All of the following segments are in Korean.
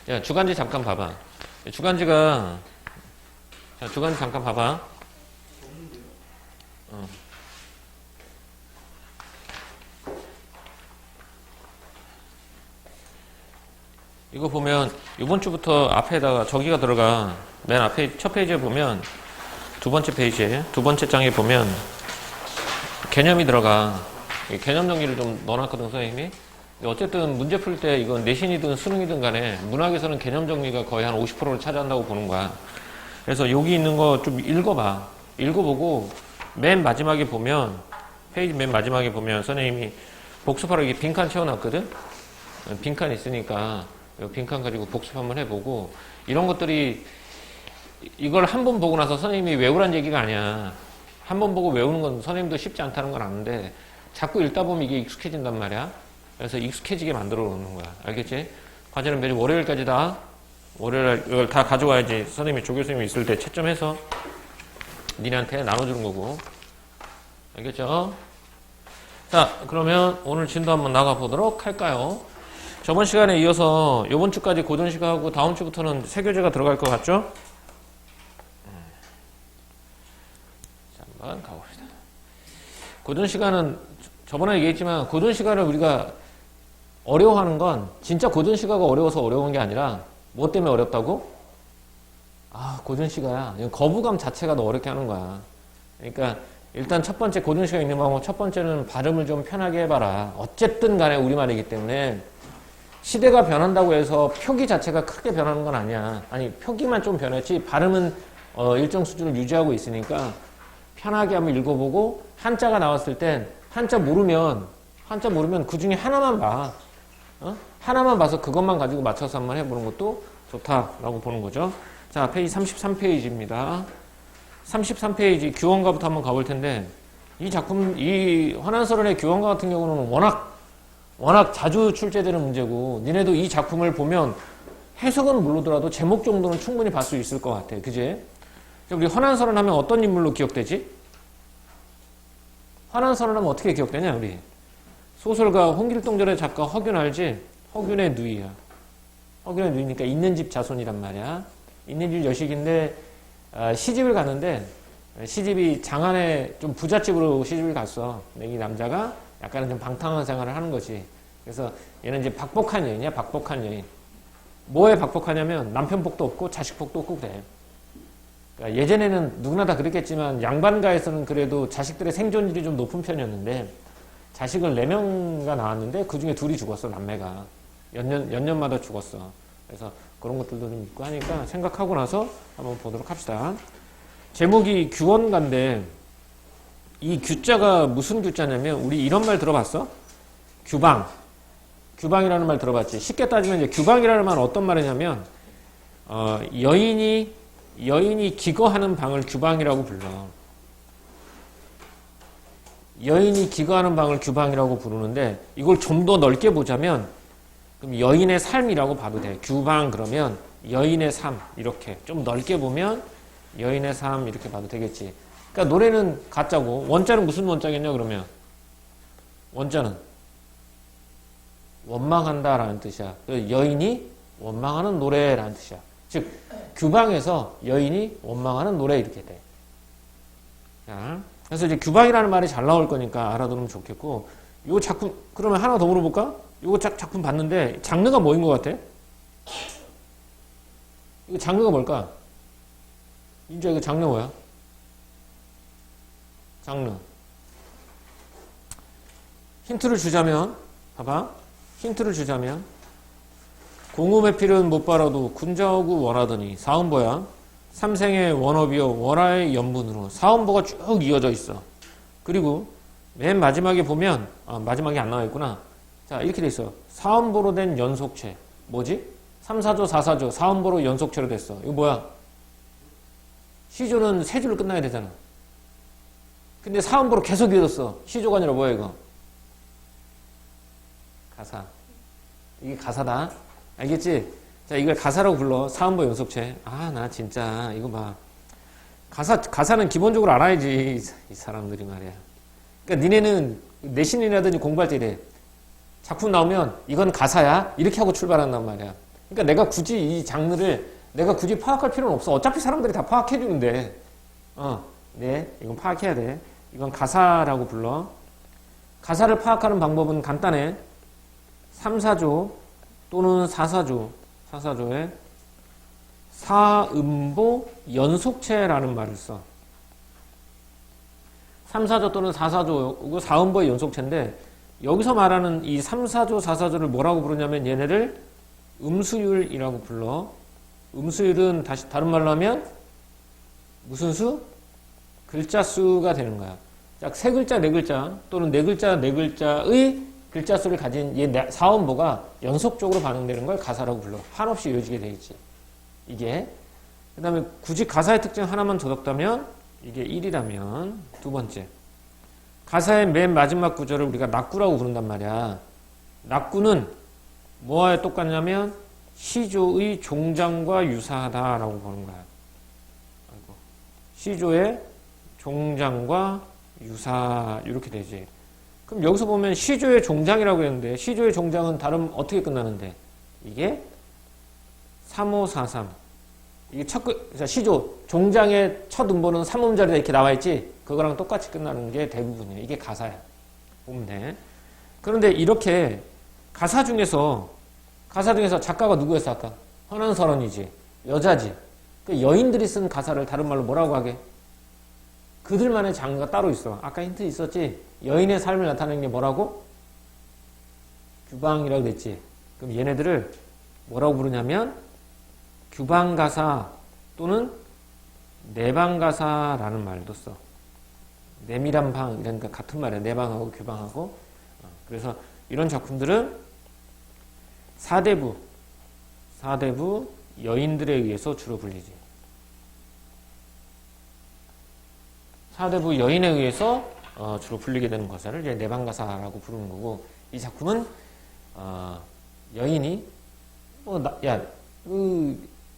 야, 주간지 잠깐 봐봐. 주간지가, 자, 주간지 잠깐 봐봐. 이거 보면, 이번 주부터 앞에다가 저기가 들어가. 맨 앞에 첫 페이지에 보면, 두 번째 페이지에, 두 번째 장에 보면, 개념이 들어가. 개념 정리를 좀 넣어놨거든, 선생님이. 어쨌든 문제 풀 때 이건 내신이든 수능이든 간에 문학에서는 개념 정리가 거의 한 50%를 차지한다고 보는 거야. 그래서 여기 있는 거 좀 읽어봐. 읽어보고 맨 마지막에 보면 페이지 맨 마지막에 보면 선생님이 복습하러 이게 빈칸 채워놨거든. 빈칸 있으니까 이 빈칸 가지고 복습 한번 해보고 이런 것들이 이걸 한 번 보고 나서 선생님이 외우란 얘기가 아니야. 한 번 보고 외우는 건 선생님도 쉽지 않다는 건 아는데 자꾸 읽다 보면 이게 익숙해진단 말이야. 그래서 익숙해지게 만들어 놓는 거야. 알겠지? 과제는 매주 월요일까지다. 월요일 이걸 다 가져와야지 선생님이 조교수님이 있을 때 채점해서 니네한테 나눠주는 거고. 알겠죠? 자, 그러면 오늘 진도 한번 나가보도록 할까요? 저번 시간에 이어서 이번 주까지 고전시가하고 다음 주부터는 새 교재가 들어갈 것 같죠? 자, 한번 가봅시다. 고전시가는 저번에 얘기했지만 고전시가를 우리가 어려워하는 건 진짜 고전시가가 어려워서 어려운 게 아니라 뭐 때문에 어렵다고? 아, 고전시가야. 거부감 자체가 너 어렵게 하는 거야. 그러니까 일단 첫 번째 고전시가 있는 방법 첫 번째는 발음을 좀 편하게 해봐라. 어쨌든 간에 우리말이기 때문에 시대가 변한다고 해서 표기 자체가 크게 변하는 건 아니야. 아니 표기만 좀 변했지 발음은 일정 수준을 유지하고 있으니까 편하게 한번 읽어보고 한자가 나왔을 땐 한자 모르면 그 중에 하나만 봐. 하나만 봐서 그것만 가지고 맞춰서 한번 해보는 것도 좋다라고 보는 거죠. 자, 페이지 33페이지입니다. 33페이지 규원가부터 한번 가볼 텐데 이 작품, 이 환한서론의 규원가 같은 경우는 워낙 자주 출제되는 문제고 니네도 이 작품을 보면 해석은 모르더라도 제목 정도는 충분히 봤 수 있을 것 같아. 그지? 우리 환한서론 하면 어떤 인물로 기억되지? 환한서론 하면 어떻게 기억되냐 우리? 소설가 홍길동전의 작가 허균 알지? 허균의 누이야. 허균의 누이니까 있는 집 자손이란 말이야. 있는 집 여식인데 시집을 갔는데 시집이 장안에 좀 부잣집으로 시집을 갔어. 이 남자가 약간은 좀 방탕한 생활을 하는 거지. 그래서 얘는 이제 박복한 여인이야. 박복한 여인. 뭐에 박복하냐면 남편 복도 없고 자식 복도 없고 그래. 그러니까 예전에는 누구나 다 그랬겠지만 양반가에서는 그래도 자식들의 생존율이 좀 높은 편이었는데 자식을 4명가 나왔는데 그 중에 2이 죽었어. 남매가. 연년마다 죽었어. 그래서 그런 것들도 좀 있고 하니까 생각하고 나서 한번 보도록 합시다. 제목이 규원가인데 이 규자가 무슨 규자냐면 우리 이런 말 들어봤어? 규방. 규방이라는 말 들어봤지. 쉽게 따지면 이제 규방이라는 말은 어떤 말이냐면 여인이 기거하는 방을 규방이라고 불러. 여인이 기거하는 방을 규방이라고 부르는데 이걸 좀 더 넓게 보자면 그럼 여인의 삶이라고 봐도 돼. 규방 그러면 여인의 삶 이렇게 좀 넓게 보면 여인의 삶 이렇게 봐도 되겠지. 그러니까 노래는 가짜고 원자는 무슨 원자겠냐 그러면 원자는 원망한다라는 뜻이야. 여인이 원망하는 노래라는 뜻이야. 즉 규방에서 여인이 원망하는 노래 이렇게 돼. 자, 그래서 이제 규방이라는 말이 잘 나올 거니까 알아두면 좋겠고 요 작품 그러면 하나 더 물어볼까? 요거 작품 봤는데 장르가 뭐인 것 같아? 이거 장르가 뭘까? 인자 이거 장르 뭐야? 장르 힌트를 주자면 봐봐 힌트를 주자면 공음의 필은 못 바라도 군자하고 원하더니 사음보야 삼생의 원업이요 월화의 연분으로 사음보가 쭉 이어져 있어. 그리고 맨 마지막에 보면 마지막에 안 나와 있구나. 자 이렇게 돼 있어. 사음보로 된 연속체 뭐지? 3사조 4사조 사음보로 연속체로 됐어. 이거 뭐야? 시조는 3줄로 끝나야 되잖아. 근데 사음보로 계속 이어졌어. 시조가 아니라 뭐야 이거? 가사. 이게 가사다. 알겠지? 자, 이걸 가사라고 불러. 사음보 연속체. 아, 나 진짜 이거 봐. 가사는 기본적으로 알아야지. 이 사람들이 말이야. 그러니까 니네는 내신이라든지 공부할 때 이래. 작품 나오면 이건 가사야. 이렇게 하고 출발한단 말이야. 그러니까 내가 굳이 이 장르를 내가 굳이 파악할 필요는 없어. 어차피 사람들이 다 파악해 주는데. 네, 이건 파악해야 돼. 이건 가사라고 불러. 가사를 파악하는 방법은 간단해. 3, 4조 또는 4, 4조. 4, 4조에 사음보 연속체라는 말을 써. 3, 4조 또는 4, 4조, 이거 사음보의 연속체인데, 여기서 말하는 이 3, 4조, 4, 4조를 뭐라고 부르냐면 얘네를 음수율이라고 불러. 음수율은 다른 말로 하면 무슨 수? 글자 수가 되는 거야. 약 세 글자, 네 글자 또는 네 글자, 네 글자의 글자 수를 가진 얘 사음보가 연속적으로 반응되는 걸 가사라고 불러. 한없이 이어지게 돼 있지. 이게. 그 다음에 굳이 가사의 특징 하나만 더 적다면 이게 1이라면 두 번째. 가사의 맨 마지막 구절을 우리가 낙구라고 부른단 말이야. 낙구는 뭐와 똑같냐면 시조의 종장과 유사하다라고 보는 거야. 시조의 종장과 유사 이렇게 되지. 그럼 여기서 보면 시조의 종장이라고 했는데 시조의 종장은 다른 어떻게 끝나는데 이게 3543 이게 시조 종장의 첫 음보는 3음절에 이렇게 나와 있지. 그거랑 똑같이 끝나는 게 대부분이에요. 이게 가사야. 보면 돼. 그런데 이렇게 가사 중에서 작가가 누구였어 아까? 헌한설원이지. 여자지. 그 여인들이 쓴 가사를 다른 말로 뭐라고 하게? 그들만의 장르가 따로 있어. 아까 힌트 있었지? 여인의 삶을 나타내는 게 뭐라고? 규방이라고 그랬지. 그럼 얘네들을 뭐라고 부르냐면 규방가사 또는 내방가사라는 말도 써. 내밀한 방, 이러니까 같은 말이야. 내방하고 규방하고. 그래서 이런 작품들은 사대부 여인들에 의해서 주로 불리지. 사대부 여인에 의해서 주로 불리게 되는 가사를 이제 내방가사라고 부르는 거고, 이 작품은 여인이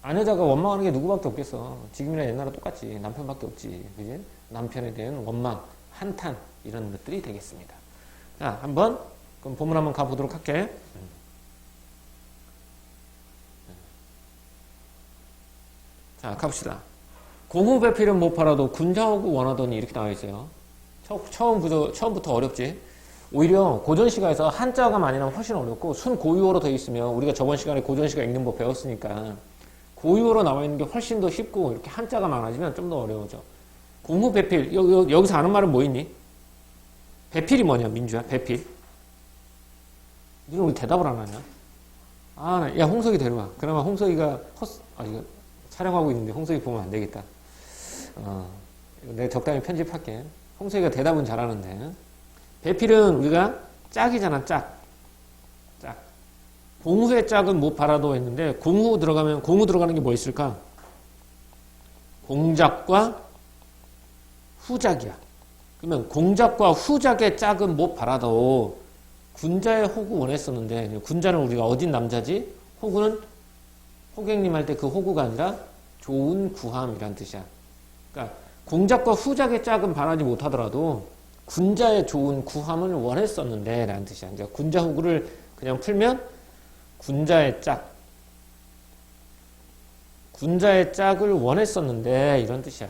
아내자가 원망하는 게 누구밖에 없겠어. 지금이나 옛날에 똑같지. 남편밖에 없지. 그지? 남편에 대한 원망, 한탄 이런 것들이 되겠습니다. 자, 한번 그럼 본문 한번 가보도록 할게. 자, 가봅시다. 공후배필은 못 팔아도 군자호구 원하더니 이렇게 나와 있어요. 처음부터 어렵지. 오히려 고전시가에서 한자가 많이 나면 훨씬 어렵고 순고유어로 되어 있으면 우리가 저번 시간에 고전시가 읽는 법 배웠으니까 고유어로 나와 있는 게 훨씬 더 쉽고 이렇게 한자가 많아지면 좀 더 어려워져. 공후배필 여기서 아는 말은 뭐 있니? 배필이 뭐냐 민주야? 배필. 너는 왜 대답을 안 하냐? 야 홍석이 데려와. 그나마 홍석이가 이거 촬영하고 있는데 홍석이 보면 안 되겠다. 내가 적당히 편집할게. 홍석이가 대답은 잘하는데. 배필은 우리가 짝이잖아, 짝. 공후의 짝은 못 팔아도 했는데, 공후 들어가는 게 뭐 있을까? 공작과 후작이야. 그러면 공작과 후작의 짝은 못 팔아도 군자의 호구 원했었는데, 군자는 우리가 어딘 남자지? 호구는 호객님 할 때 그 호구가 아니라 좋은 구함이란 뜻이야. 그러니까 공작과 후작의 짝은 바라지 못하더라도 군자의 좋은 구함을 원했었는데 라는 뜻이야. 이제 군자 호구를 그냥 풀면 군자의 짝을 원했었는데 이런 뜻이야.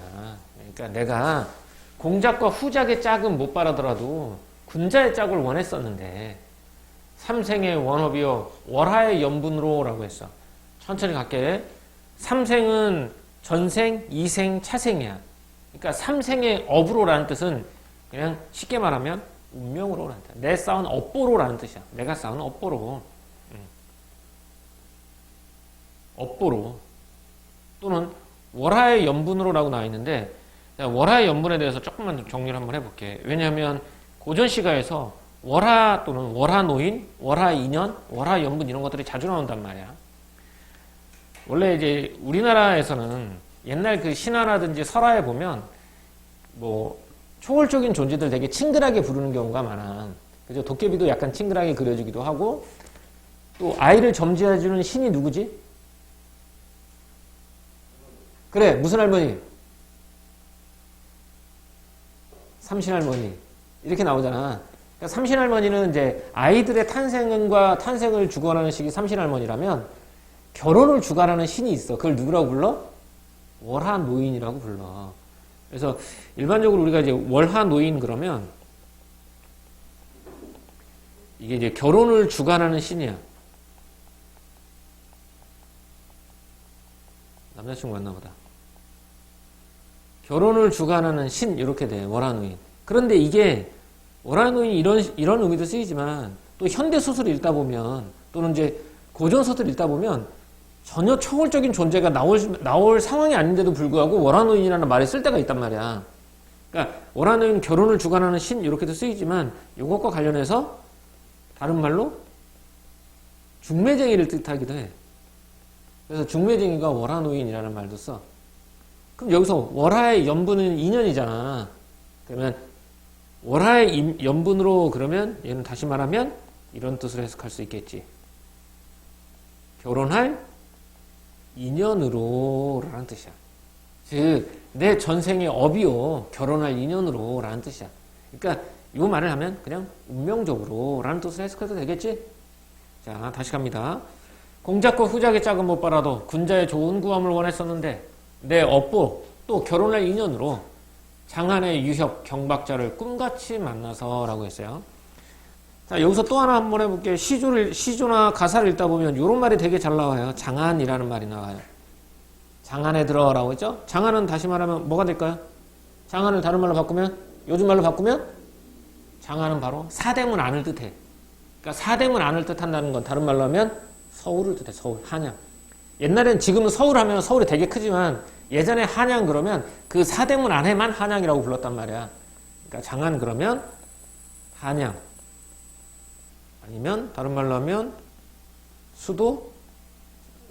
그러니까 내가 공작과 후작의 짝은 못 바라더라도 군자의 짝을 원했었는데 삼생의 원업이요 월하의 연분으로 라고 했어. 천천히 갈게. 삼생은 전생, 이생, 차생이야. 그러니까 삼생의 업으로라는 뜻은 그냥 쉽게 말하면 운명으로라는 뜻이야. 내 쌓은 업보로라는 뜻이야. 내가 쌓은 업보로. 업보로. 또는 월하의 연분으로라고 나와 있는데 월하의 연분에 대해서 조금만 정리를 한번 해볼게. 왜냐하면 고전시가에서 월하 또는 월하노인, 월하인연, 월하연분 이런 것들이 자주 나온단 말이야. 원래 이제 우리나라에서는 옛날 그 신화라든지 설화에 보면 뭐 초월적인 존재들 되게 친근하게 부르는 경우가 많아. 그죠? 도깨비도 약간 친근하게 그려지기도 하고 또 아이를 점지해주는 신이 누구지? 그래, 무슨 할머니? 삼신할머니. 이렇게 나오잖아. 그러니까 삼신할머니는 이제 아이들의 탄생을 주관하는 식이 삼신할머니라면 결혼을 주관하는 신이 있어. 그걸 누구라고 불러? 월화노인이라고 불러. 그래서 일반적으로 우리가 이제 월화노인 그러면 이게 이제 결혼을 주관하는 신이야. 남자친구 맞나 보다. 결혼을 주관하는 신 이렇게 돼. 월화노인. 그런데 이게 월화노인이 이런 의미도 쓰이지만 또 현대 소설을 읽다 보면 또는 이제 고전 소설을 읽다 보면 전혀 초월적인 존재가 나올 상황이 아닌데도 불구하고 월화노인이라는 말을 쓸 때가 있단 말이야. 그러니까 월화노인 결혼을 주관하는 신 이렇게도 쓰이지만 이것과 관련해서 다른 말로 중매쟁이를 뜻하기도 해. 그래서 중매쟁이가 월화노인이라는 말도 써. 그럼 여기서 월화의 연분은 인연이잖아. 그러면 월화의 연분으로 그러면 얘는 다시 말하면 이런 뜻으로 해석할 수 있겠지. 결혼할 인연으로 라는 뜻이야. 즉, 내 전생의 업이요. 결혼할 인연으로 라는 뜻이야. 그러니까 이 말을 하면 그냥 운명적으로 라는 뜻으로 해석해도 되겠지? 자, 다시 갑니다. 공작과 후작의 짝은 못 빨아도 군자의 좋은 구함을 원했었는데 내 업보 또 결혼할 인연으로 장안의 유협 경박자를 꿈같이 만나서 라고 했어요. 자, 여기서 또 하나 한번 해볼게요. 시조나 가사를 읽다 보면 이런 말이 되게 잘 나와요. 장안이라는 말이 나와요. 장안에 들어라고 했죠? 장안은 다시 말하면 뭐가 될까요? 장안을 다른 말로 바꾸면, 요즘 말로 바꾸면 장안은 바로 사대문 안을 뜻해. 그러니까 사대문 안을 뜻한다는 건 다른 말로 하면 서울을 뜻해. 서울, 한양. 옛날엔 지금은 서울 하면 서울이 되게 크지만 예전에 한양 그러면 그 사대문 안에만 한양이라고 불렀단 말이야. 그러니까 장안 그러면 한양. 아니면 다른 말로 하면 수도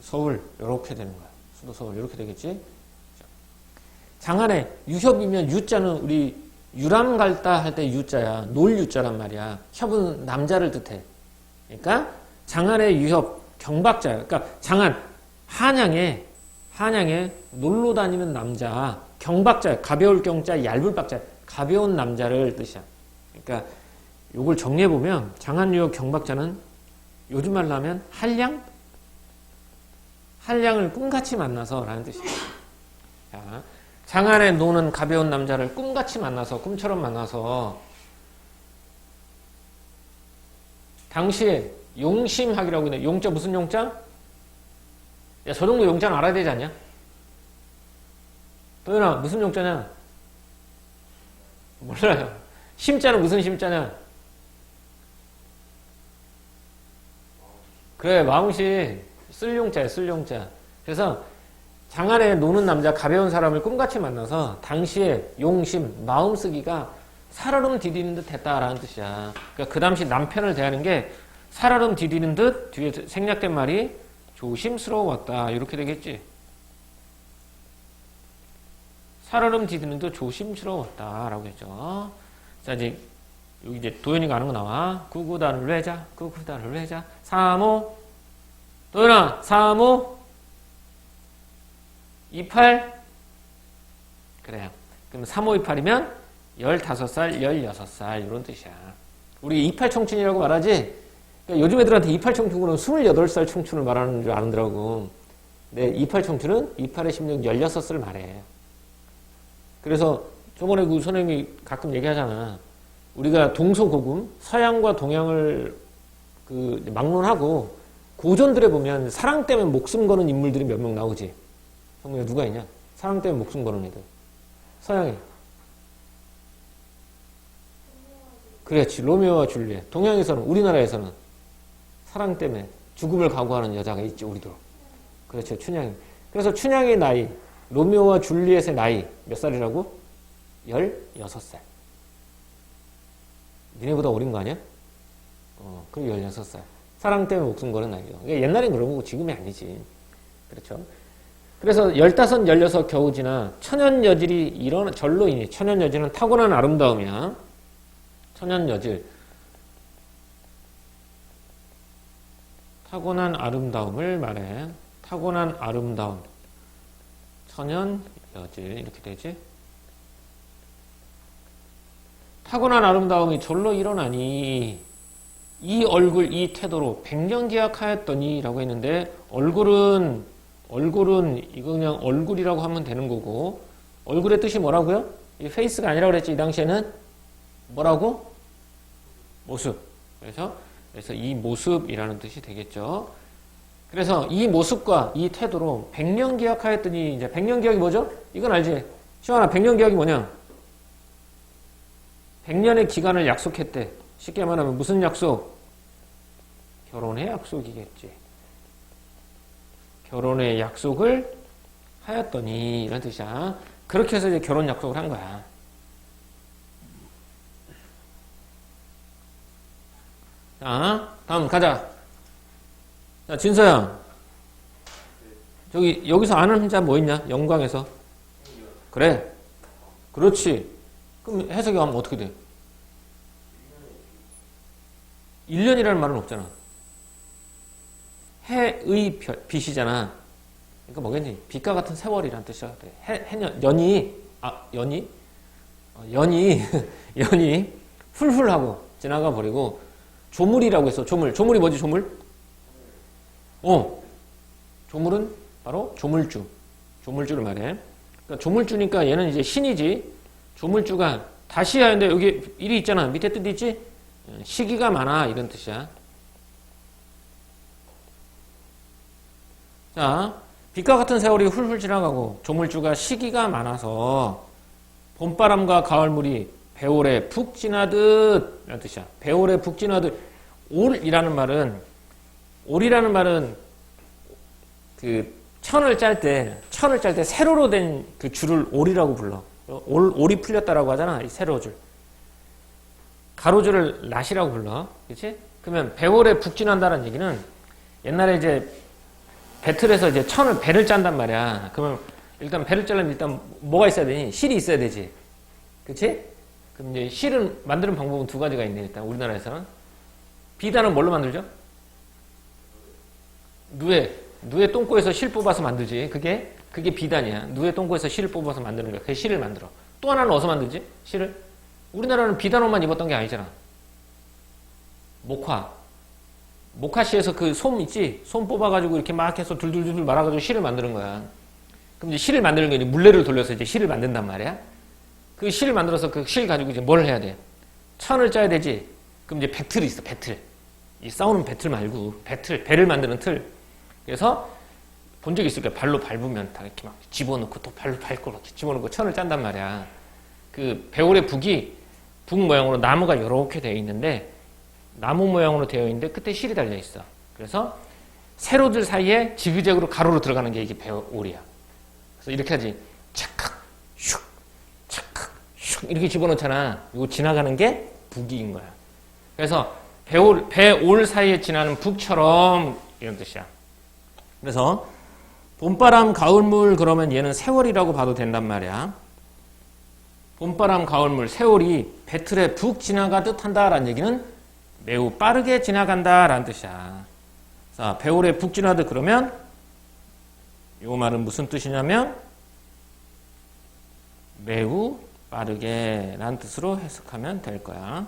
서울 이렇게 되는 거야. 수도 서울 이렇게 되겠지. 장안에 유협이면 유자는 우리 유람 갈다 할 때 유자야. 놀 유자란 말이야. 협은 남자를 뜻해. 그러니까 장안의 유협 경박자야. 그러니까 장안 한양에 놀러 다니는 남자 경박자 가벼울 경자 얇을 박자 가벼운 남자를 뜻이야. 그러니까 요걸 정리해보면 장안유협 경박자는 요즘 말로 하면 한량을 꿈같이 만나서 라는 뜻이야. 자, 장안에 노는 가벼운 남자를 꿈같이 만나서 꿈처럼 만나서 당시에 용심하기라고 했는데 용자 무슨 용자? 야, 저 정도 용자는 알아야 되지 않냐? 도현아 무슨 용자냐? 몰라요. 심자는 무슨 심자냐? 그래, 마음씨 쓸용자야, 쓸용자. 그래서 장안에 노는 남자, 가벼운 사람을 꿈같이 만나서 당시에 용심, 마음쓰기가 살얼음 디디는 듯 했다라는 뜻이야. 그러니까 그 당시 남편을 대하는 게 살얼음 디디는 듯 뒤에 생략된 말이 조심스러웠다. 이렇게 되겠지. 살얼음 디디는 듯 조심스러웠다. 라고 했죠. 자, 이제 여기 이제 도현이가 아는 거 나와. 구구단을 외자, 구구단을 외자. 3호. 도현아, 3호. 28. 그래요. 그럼 3호 28이면 15살, 16살 이런 뜻이야. 우리 28 청춘이라고 말하지. 그러니까 요즘 애들한테 28 청춘은 28살 청춘을 말하는 줄 아는더라고. 근데 28 청춘은 28에 16, 16을 말해. 그래서 저번에 그 선생님이 가끔 얘기하잖아. 우리가 동서고금, 서양과 동양을 그 막론하고 고전들에 보면 사랑 때문에 목숨 거는 인물들이 몇 명 나오지. 정말 누가 있냐? 사랑 때문에 목숨 거는 애들. 서양에. 그렇지. 로미오와 줄리엣. 동양에서는, 우리나라에서는 사랑 때문에 죽음을 각오하는 여자가 있지, 우리도. 그렇죠. 춘향이. 그래서 춘향의 나이, 로미오와 줄리엣의 나이 몇 살이라고? 16살. 니네보다 어린 거 아니야? 그럼 16살. 사랑 때문에 목숨 거는 나이죠. 그러니까 옛날엔 그런 거고 지금이 아니지. 그렇죠. 그래서 15, 16 겨우 지나 천연여질이 이런 절로 인해 천연여질은 타고난 아름다움이야. 천연여질. 타고난 아름다움을 말해. 타고난 아름다움. 천연여질 이렇게 되지. 타고난 아름다움이 절로 일어나니 이 얼굴 이 태도로 백년기약하였더니 라고 했는데 얼굴은 이거 그냥 얼굴이라고 하면 되는 거고 얼굴의 뜻이 뭐라고요? 이 페이스가 아니라고 그랬지. 이 당시에는 뭐라고? 모습. 그래서 이 모습이라는 뜻이 되겠죠. 그래서 이 모습과 이 태도로 백년기약하였더니 이제 백년기약이 뭐죠? 이건 알지? 시원아, 백년기약이 뭐냐? 100년의 기간을 약속했대. 쉽게 말하면 무슨 약속? 결혼의 약속이겠지. 결혼의 약속을 하였더니 이런 뜻이야. 그렇게 해서 이제 결혼 약속을 한 거야. 자, 다음 가자. 자, 진서야. 여기서 아는 한자 뭐 있냐? 영광에서. 그래. 그렇지. 그럼 해석이 하면 어떻게 돼? 1년이라는 말은 없잖아. 해의 빛이잖아. 그러니까 뭐겠니? 빛과 같은 세월이란 뜻이야. 연이 연이 훌훌 하고 지나가 버리고 조물이라고 했어. 조물이 뭐지? 조물은 바로 조물주를 말해. 그러니까 조물주니까 얘는 이제 신이지. 조물주가 다시 하는데 여기 일이 있잖아. 밑에 뜻 있지? 시기가 많아 이런 뜻이야. 자, 빛과 같은 세월이 훌훌 지나가고 조물주가 시기가 많아서 봄바람과 가을물이 배올에 푹 지나듯 이런 뜻이야. 배올에 푹 지나듯. 올이라는 말은 그 천을 짤 때 세로로 된 그 줄을 올이라고 불러. 올이 풀렸다라고 하잖아. 이 세로 줄. 가로줄을 낫이라고 불러. 그렇지? 그러면 배올에 푹 지난다는 얘기는 옛날에 이제 배틀에서 이제 배를 짠단 말이야. 그러면 일단 배를 짜려면 일단 뭐가 있어야 되니? 실이 있어야 되지. 그렇지? 그럼 이제 실을 만드는 방법은 두 가지가 있네. 일단 우리나라에서는 비단은 뭘로 만들죠? 누에 똥꼬에서 실 뽑아서 만들지. 그게 비단이야. 누에 똥꼬에서 실을 뽑아서 만드는 거야. 그게 실을 만들어. 또 하나는 어디서 만들지? 실을? 우리나라는 비단옷만 입었던 게 아니잖아. 목화시에서 그 솜 있지? 솜 뽑아가지고 이렇게 막 해서 둘둘둘 말아가지고 실을 만드는 거야. 그럼 이제 실을 만드는 게 이제 물레를 돌려서 이제 실을 만든단 말이야. 그 실을 만들어서 그 실 가지고 이제 뭘 해야 돼? 천을 짜야 되지. 그럼 이제 배틀이 있어. 배틀. 이 싸우는 배틀 말고 배를 만드는 틀. 그래서 본 적 있을 거야. 발로 밟으면 다 이렇게 막 집어넣고 또 발로 밟고 이렇게 집어넣고 천을 짠단 말이야. 그 배올의 북 모양으로 나무가 이렇게 되어 있는데 나무 모양으로 되어 있는데 끝에 실이 달려 있어. 그래서 세로들 사이에 지그재그로 가로로 들어가는 게 이게 배올이야. 그래서 이렇게 하지. 착각, 슉, 착각, 슉 이렇게 집어넣잖아. 이거 지나가는 게 북이인 거야. 그래서 배올 사이에 지나는 북처럼 이런 뜻이야. 그래서 봄바람, 가을물 그러면 얘는 세월이라고 봐도 된단 말이야. 봄바람, 가을물, 세월이 배틀에 북 지나가듯 한다라는 얘기는 매우 빠르게 지나간다라는 뜻이야. 자, 배올에 북 지나듯 그러면 이 말은 무슨 뜻이냐면 매우 빠르게 라는 뜻으로 해석하면 될 거야.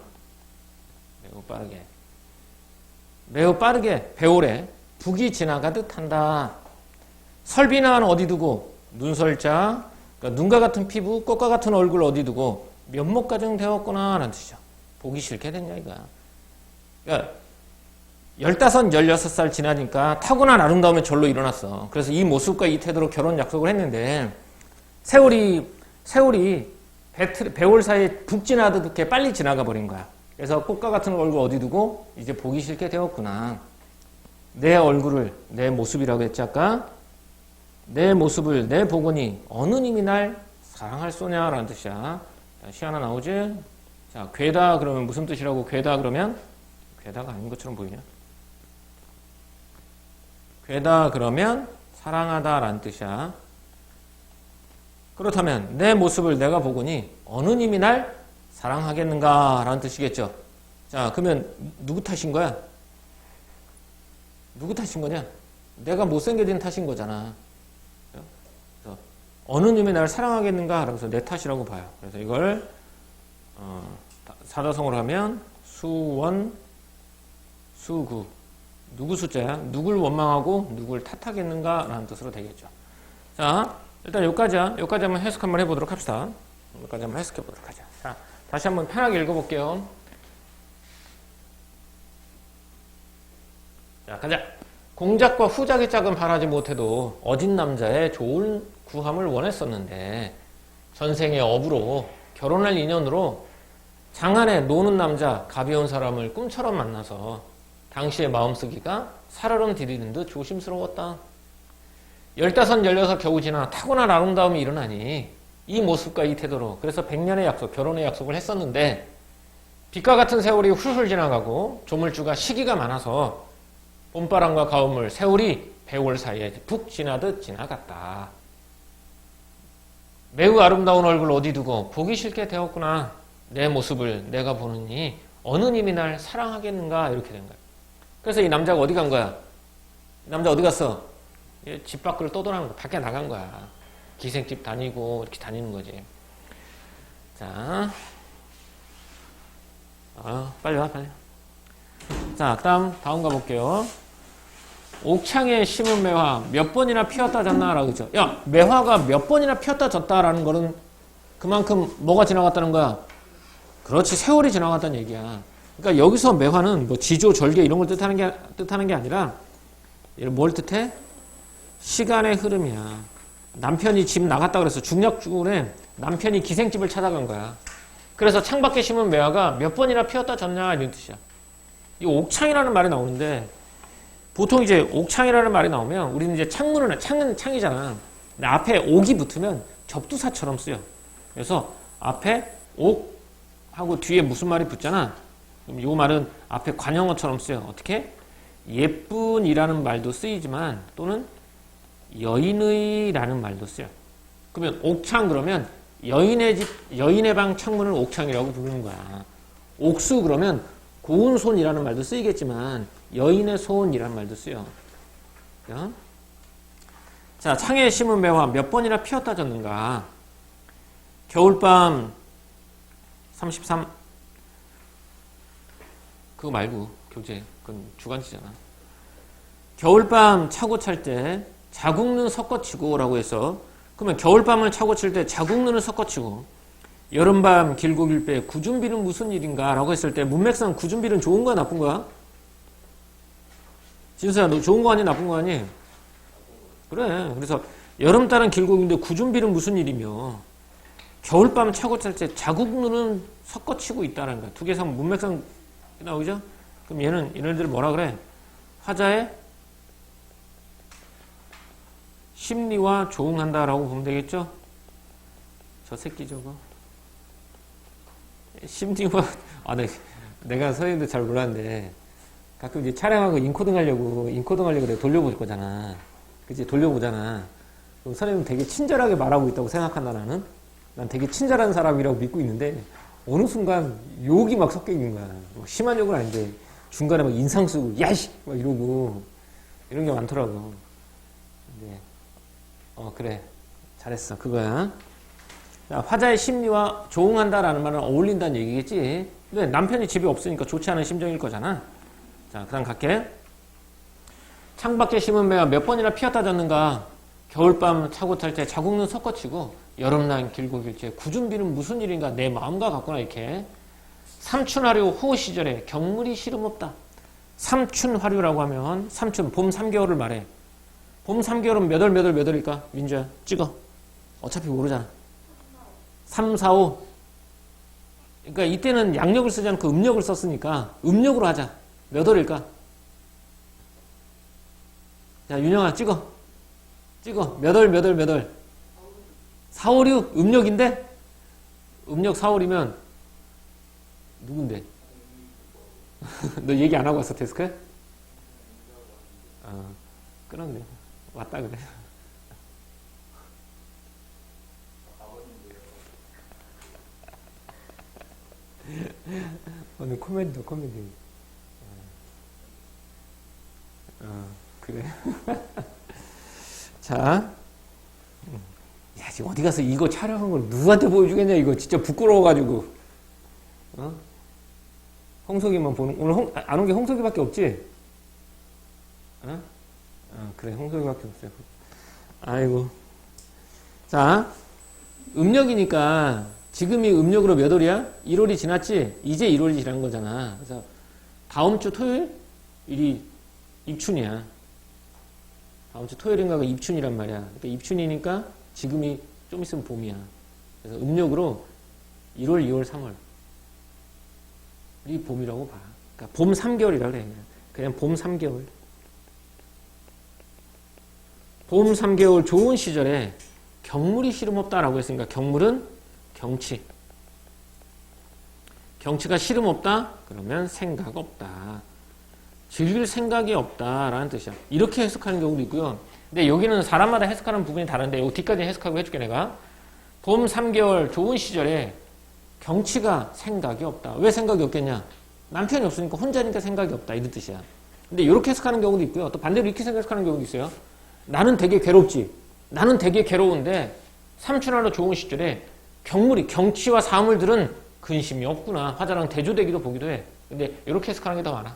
매우 빠르게 배올에 북이 지나가듯 한다. 설비나는 어디 두고 눈설자 그러니까 눈과 같은 피부, 꽃과 같은 얼굴 어디 두고 면목가정 되었구나 라는 뜻이죠. 보기 싫게 됐냐 이거야. 그러니까 15, 16살 지나니까 타고난 아름다움의 절로 일어났어. 그래서 이 모습과 이 태도로 결혼 약속을 했는데 세월이 배올 사이에 북 지나듯 이렇게 빨리 지나가 버린 거야. 그래서 꽃과 같은 얼굴 어디 두고 이제 보기 싫게 되었구나. 내 얼굴을 내 모습이라고 했지 아까. 내 모습을 내 보고니 어느 님이 날 사랑할 소냐라는 뜻이야. 시 하나 나오지? 자, 괴다 그러면 무슨 뜻이라고? 괴다 그러면 괴다가 아닌 것처럼 보이냐? 괴다 그러면 사랑하다라는 뜻이야. 그렇다면 내 모습을 내가 보고니 어느 님이 날 사랑하겠는가라는 뜻이겠죠. 자, 그러면 누구 탓인 거야? 누구 탓인 거냐? 내가 못생겨진 탓인 거잖아. 그래서 어느 님이 나를 사랑하겠는가? 라고 해서 내 탓이라고 봐요. 그래서 이걸 사자성어로 하면 수원 수구. 누구 숫자야? 누굴 원망하고 누굴 탓하겠는가? 라는 뜻으로 되겠죠. 자, 일단 여기까지야. 여기까지 한번 해석 한번 해보도록 합시다. 여기까지 한번 해석해 보도록 하자. 자, 다시 한번 편하게 읽어볼게요. 자, 가자. 공작과 후작의 짝은 바라지 못해도 어진 남자의 좋은 구함을 원했었는데 전생의 업으로 결혼할 인연으로 장안에 노는 남자 가벼운 사람을 꿈처럼 만나서 당시의 마음쓰기가 살얼음 디디는 듯 조심스러웠다. 15, 16 겨우 지나 타고난 아름다움이 일어나니 이 모습과 이 태도로 그래서 100년의 약속, 결혼의 약속을 했었는데 빛과 같은 세월이 훌훌 지나가고 조물주가 시기가 많아서 봄바람과 가을물, 세월이 배월 사이에 푹 지나듯 지나갔다. 매우 아름다운 얼굴 어디 두고 보기 싫게 되었구나. 내 모습을 내가 보느니 어느 님이 날 사랑하겠는가 이렇게 된 거야. 그래서 이 남자가 어디 간 거야? 이 남자 어디 갔어? 집 밖으로 떠돌아는 거, 밖에 나간 거야. 기생집 다니고 이렇게 다니는 거지. 자, 빨리 와, 빨리. 자, 다음 가볼게요. 옥창에 심은 매화 몇 번이나 피었다 졌나라고 그죠? 야, 매화가 몇 번이나 피었다 졌다라는 거는 그만큼 뭐가 지나갔다는 거야? 그렇지, 세월이 지나갔다는 얘기야. 그러니까 여기서 매화는 뭐 지조, 절개 이런 걸 뜻하는 게 아니라 뭘 뜻해? 시간의 흐름이야. 남편이 집 나갔다 그래서 중력주군에 남편이 기생집을 찾아간 거야. 그래서 창밖에 심은 매화가 몇 번이나 피었다 졌냐 이런 뜻이야. 이 옥창이라는 말이 나오는데 보통 이제 옥창이라는 말이 나오면 우리는 이제 창은 창이잖아. 근데 앞에 옥이 붙으면 접두사처럼 쓰여. 그래서 앞에 옥하고 뒤에 무슨 말이 붙잖아. 그럼 이 말은 앞에 관형어처럼 쓰여. 어떻게? 예쁜이라는 말도 쓰이지만 또는 여인의라는 말도 쓰여. 그러면 옥창 그러면 여인의 방 창문을 옥창이라고 부르는 거야. 옥수 그러면 고운 손이라는 말도 쓰이겠지만 여인의 손이라는 말도 쓰여. 자, 창에 심은 매화 몇 번이나 피었다 졌는가. 겨울밤 33 그거 말고 교재 그건 주간지잖아. 겨울밤 차고 찰 때 자국눈 섞어치고 라고 해서 그러면 겨울밤을 차고 칠 때 자국눈을 섞어치고 여름밤 길고 길배 구준비는 무슨 일인가 라고 했을 때 문맥상 구준비는 좋은 거야 나쁜 거야? 진수야 너 좋은 거 아니 나쁜 거 아니? 그래. 그래서 여름달은 길고 길데 구준비는 무슨 일이며 겨울밤 차고 찰 때 자국눈은 섞어치고 있다는 거야. 두 개상 문맥상 나오죠? 그럼 얘네들 뭐라 그래? 화자의 심리와 조응한다라고 보면 되겠죠? 저 새끼 저거. 심리와, 내가 선생님도 잘 몰랐는데, 가끔 이제 촬영하고 인코딩 하려고 그래. 돌려볼 거잖아. 그치? 돌려보잖아. 그럼 선생님 되게 친절하게 말하고 있다고 생각한다, 나는. 난 되게 친절한 사람이라고 믿고 있는데, 어느 순간 욕이 막 섞여 있는 거야. 뭐 심한 욕은 아닌데, 중간에 막 인상 쓰고, 야이씨! 막 이러고, 이런 게 많더라고. 네. 그래. 잘했어. 그거야. 자, 화자의 심리와 조응한다라는 말은 어울린다는 얘기겠지. 근데 남편이 집에 없으니까 좋지 않은 심정일 거잖아. 자, 그 다음 갈게. 창밖에 심은 매화 몇 번이나 피었다 졌는가. 겨울밤 차고 탈 때 자국눈 섞어치고 여름날 길고 길째 구준비는 무슨 일인가. 내 마음과 같구나 이렇게. 삼춘화류 호우 시절에 경물이 시름없다. 삼춘화류라고 하면 삼춘 봄 3개월을 말해. 봄 3개월은 몇 월일까? 민주야 찍어. 어차피 모르잖아. 3, 4, 5. 그러니까 이때는 양력을 쓰지 않고 음력을 썼으니까 음력으로 하자. 몇 월일까? 자, 윤영아 찍어. 몇 월? 4, 5, 6 음력인데? 음력 4, 5이면 누군데? 너 얘기 안 하고 왔어 데스크에? 끊었네. 왔다 그래. 오늘 코미디다 코미디. 그래. 자, 야 지금 어디 가서 이거 촬영한 걸 누구한테 보여주겠냐 이거 진짜 부끄러워가지고. 홍석이만 보는, 오늘 안 온 게 홍석이밖에 없지? 어? 그래, 홍석이밖에 없어요. 아이고. 자, 음력이니까 지금이 음력으로 몇 월이야? 1월이 지났지? 이제 1월이 지난 거잖아. 그래서 다음 주 토요일? 일이 입춘이야. 다음 주 토요일인가가 입춘이란 말이야. 그러니까 입춘이니까 지금이 좀 있으면 봄이야. 그래서 음력으로 1월, 2월, 3월. 이 봄이라고 봐. 그러니까 봄 3개월이라 그래. 그냥 봄 3개월. 봄 3개월 좋은 시절에 경물이 시름없다라고 했으니까 경물은 경치. 경치가 시름없다? 그러면 생각 없다. 즐길 생각이 없다라는 뜻이야. 이렇게 해석하는 경우도 있고요. 근데 여기는 사람마다 해석하는 부분이 다른데 여기 뒤까지 해석하고 해줄게 내가. 봄 3개월 좋은 시절에 경치가 생각이 없다. 왜 생각이 없겠냐? 남편이 없으니까 혼자니까 생각이 없다. 이런 뜻이야. 근데 이렇게 해석하는 경우도 있고요. 또 반대로 이렇게 생각하는 경우도 있어요. 나는 되게 괴롭지. 나는 되게 괴로운데 삼춘하러 좋은 시절에 경치와 사물들은 근심이 없구나. 화자랑 대조되기도 보기도 해. 근데 이렇게 해석하는 게 더 많아.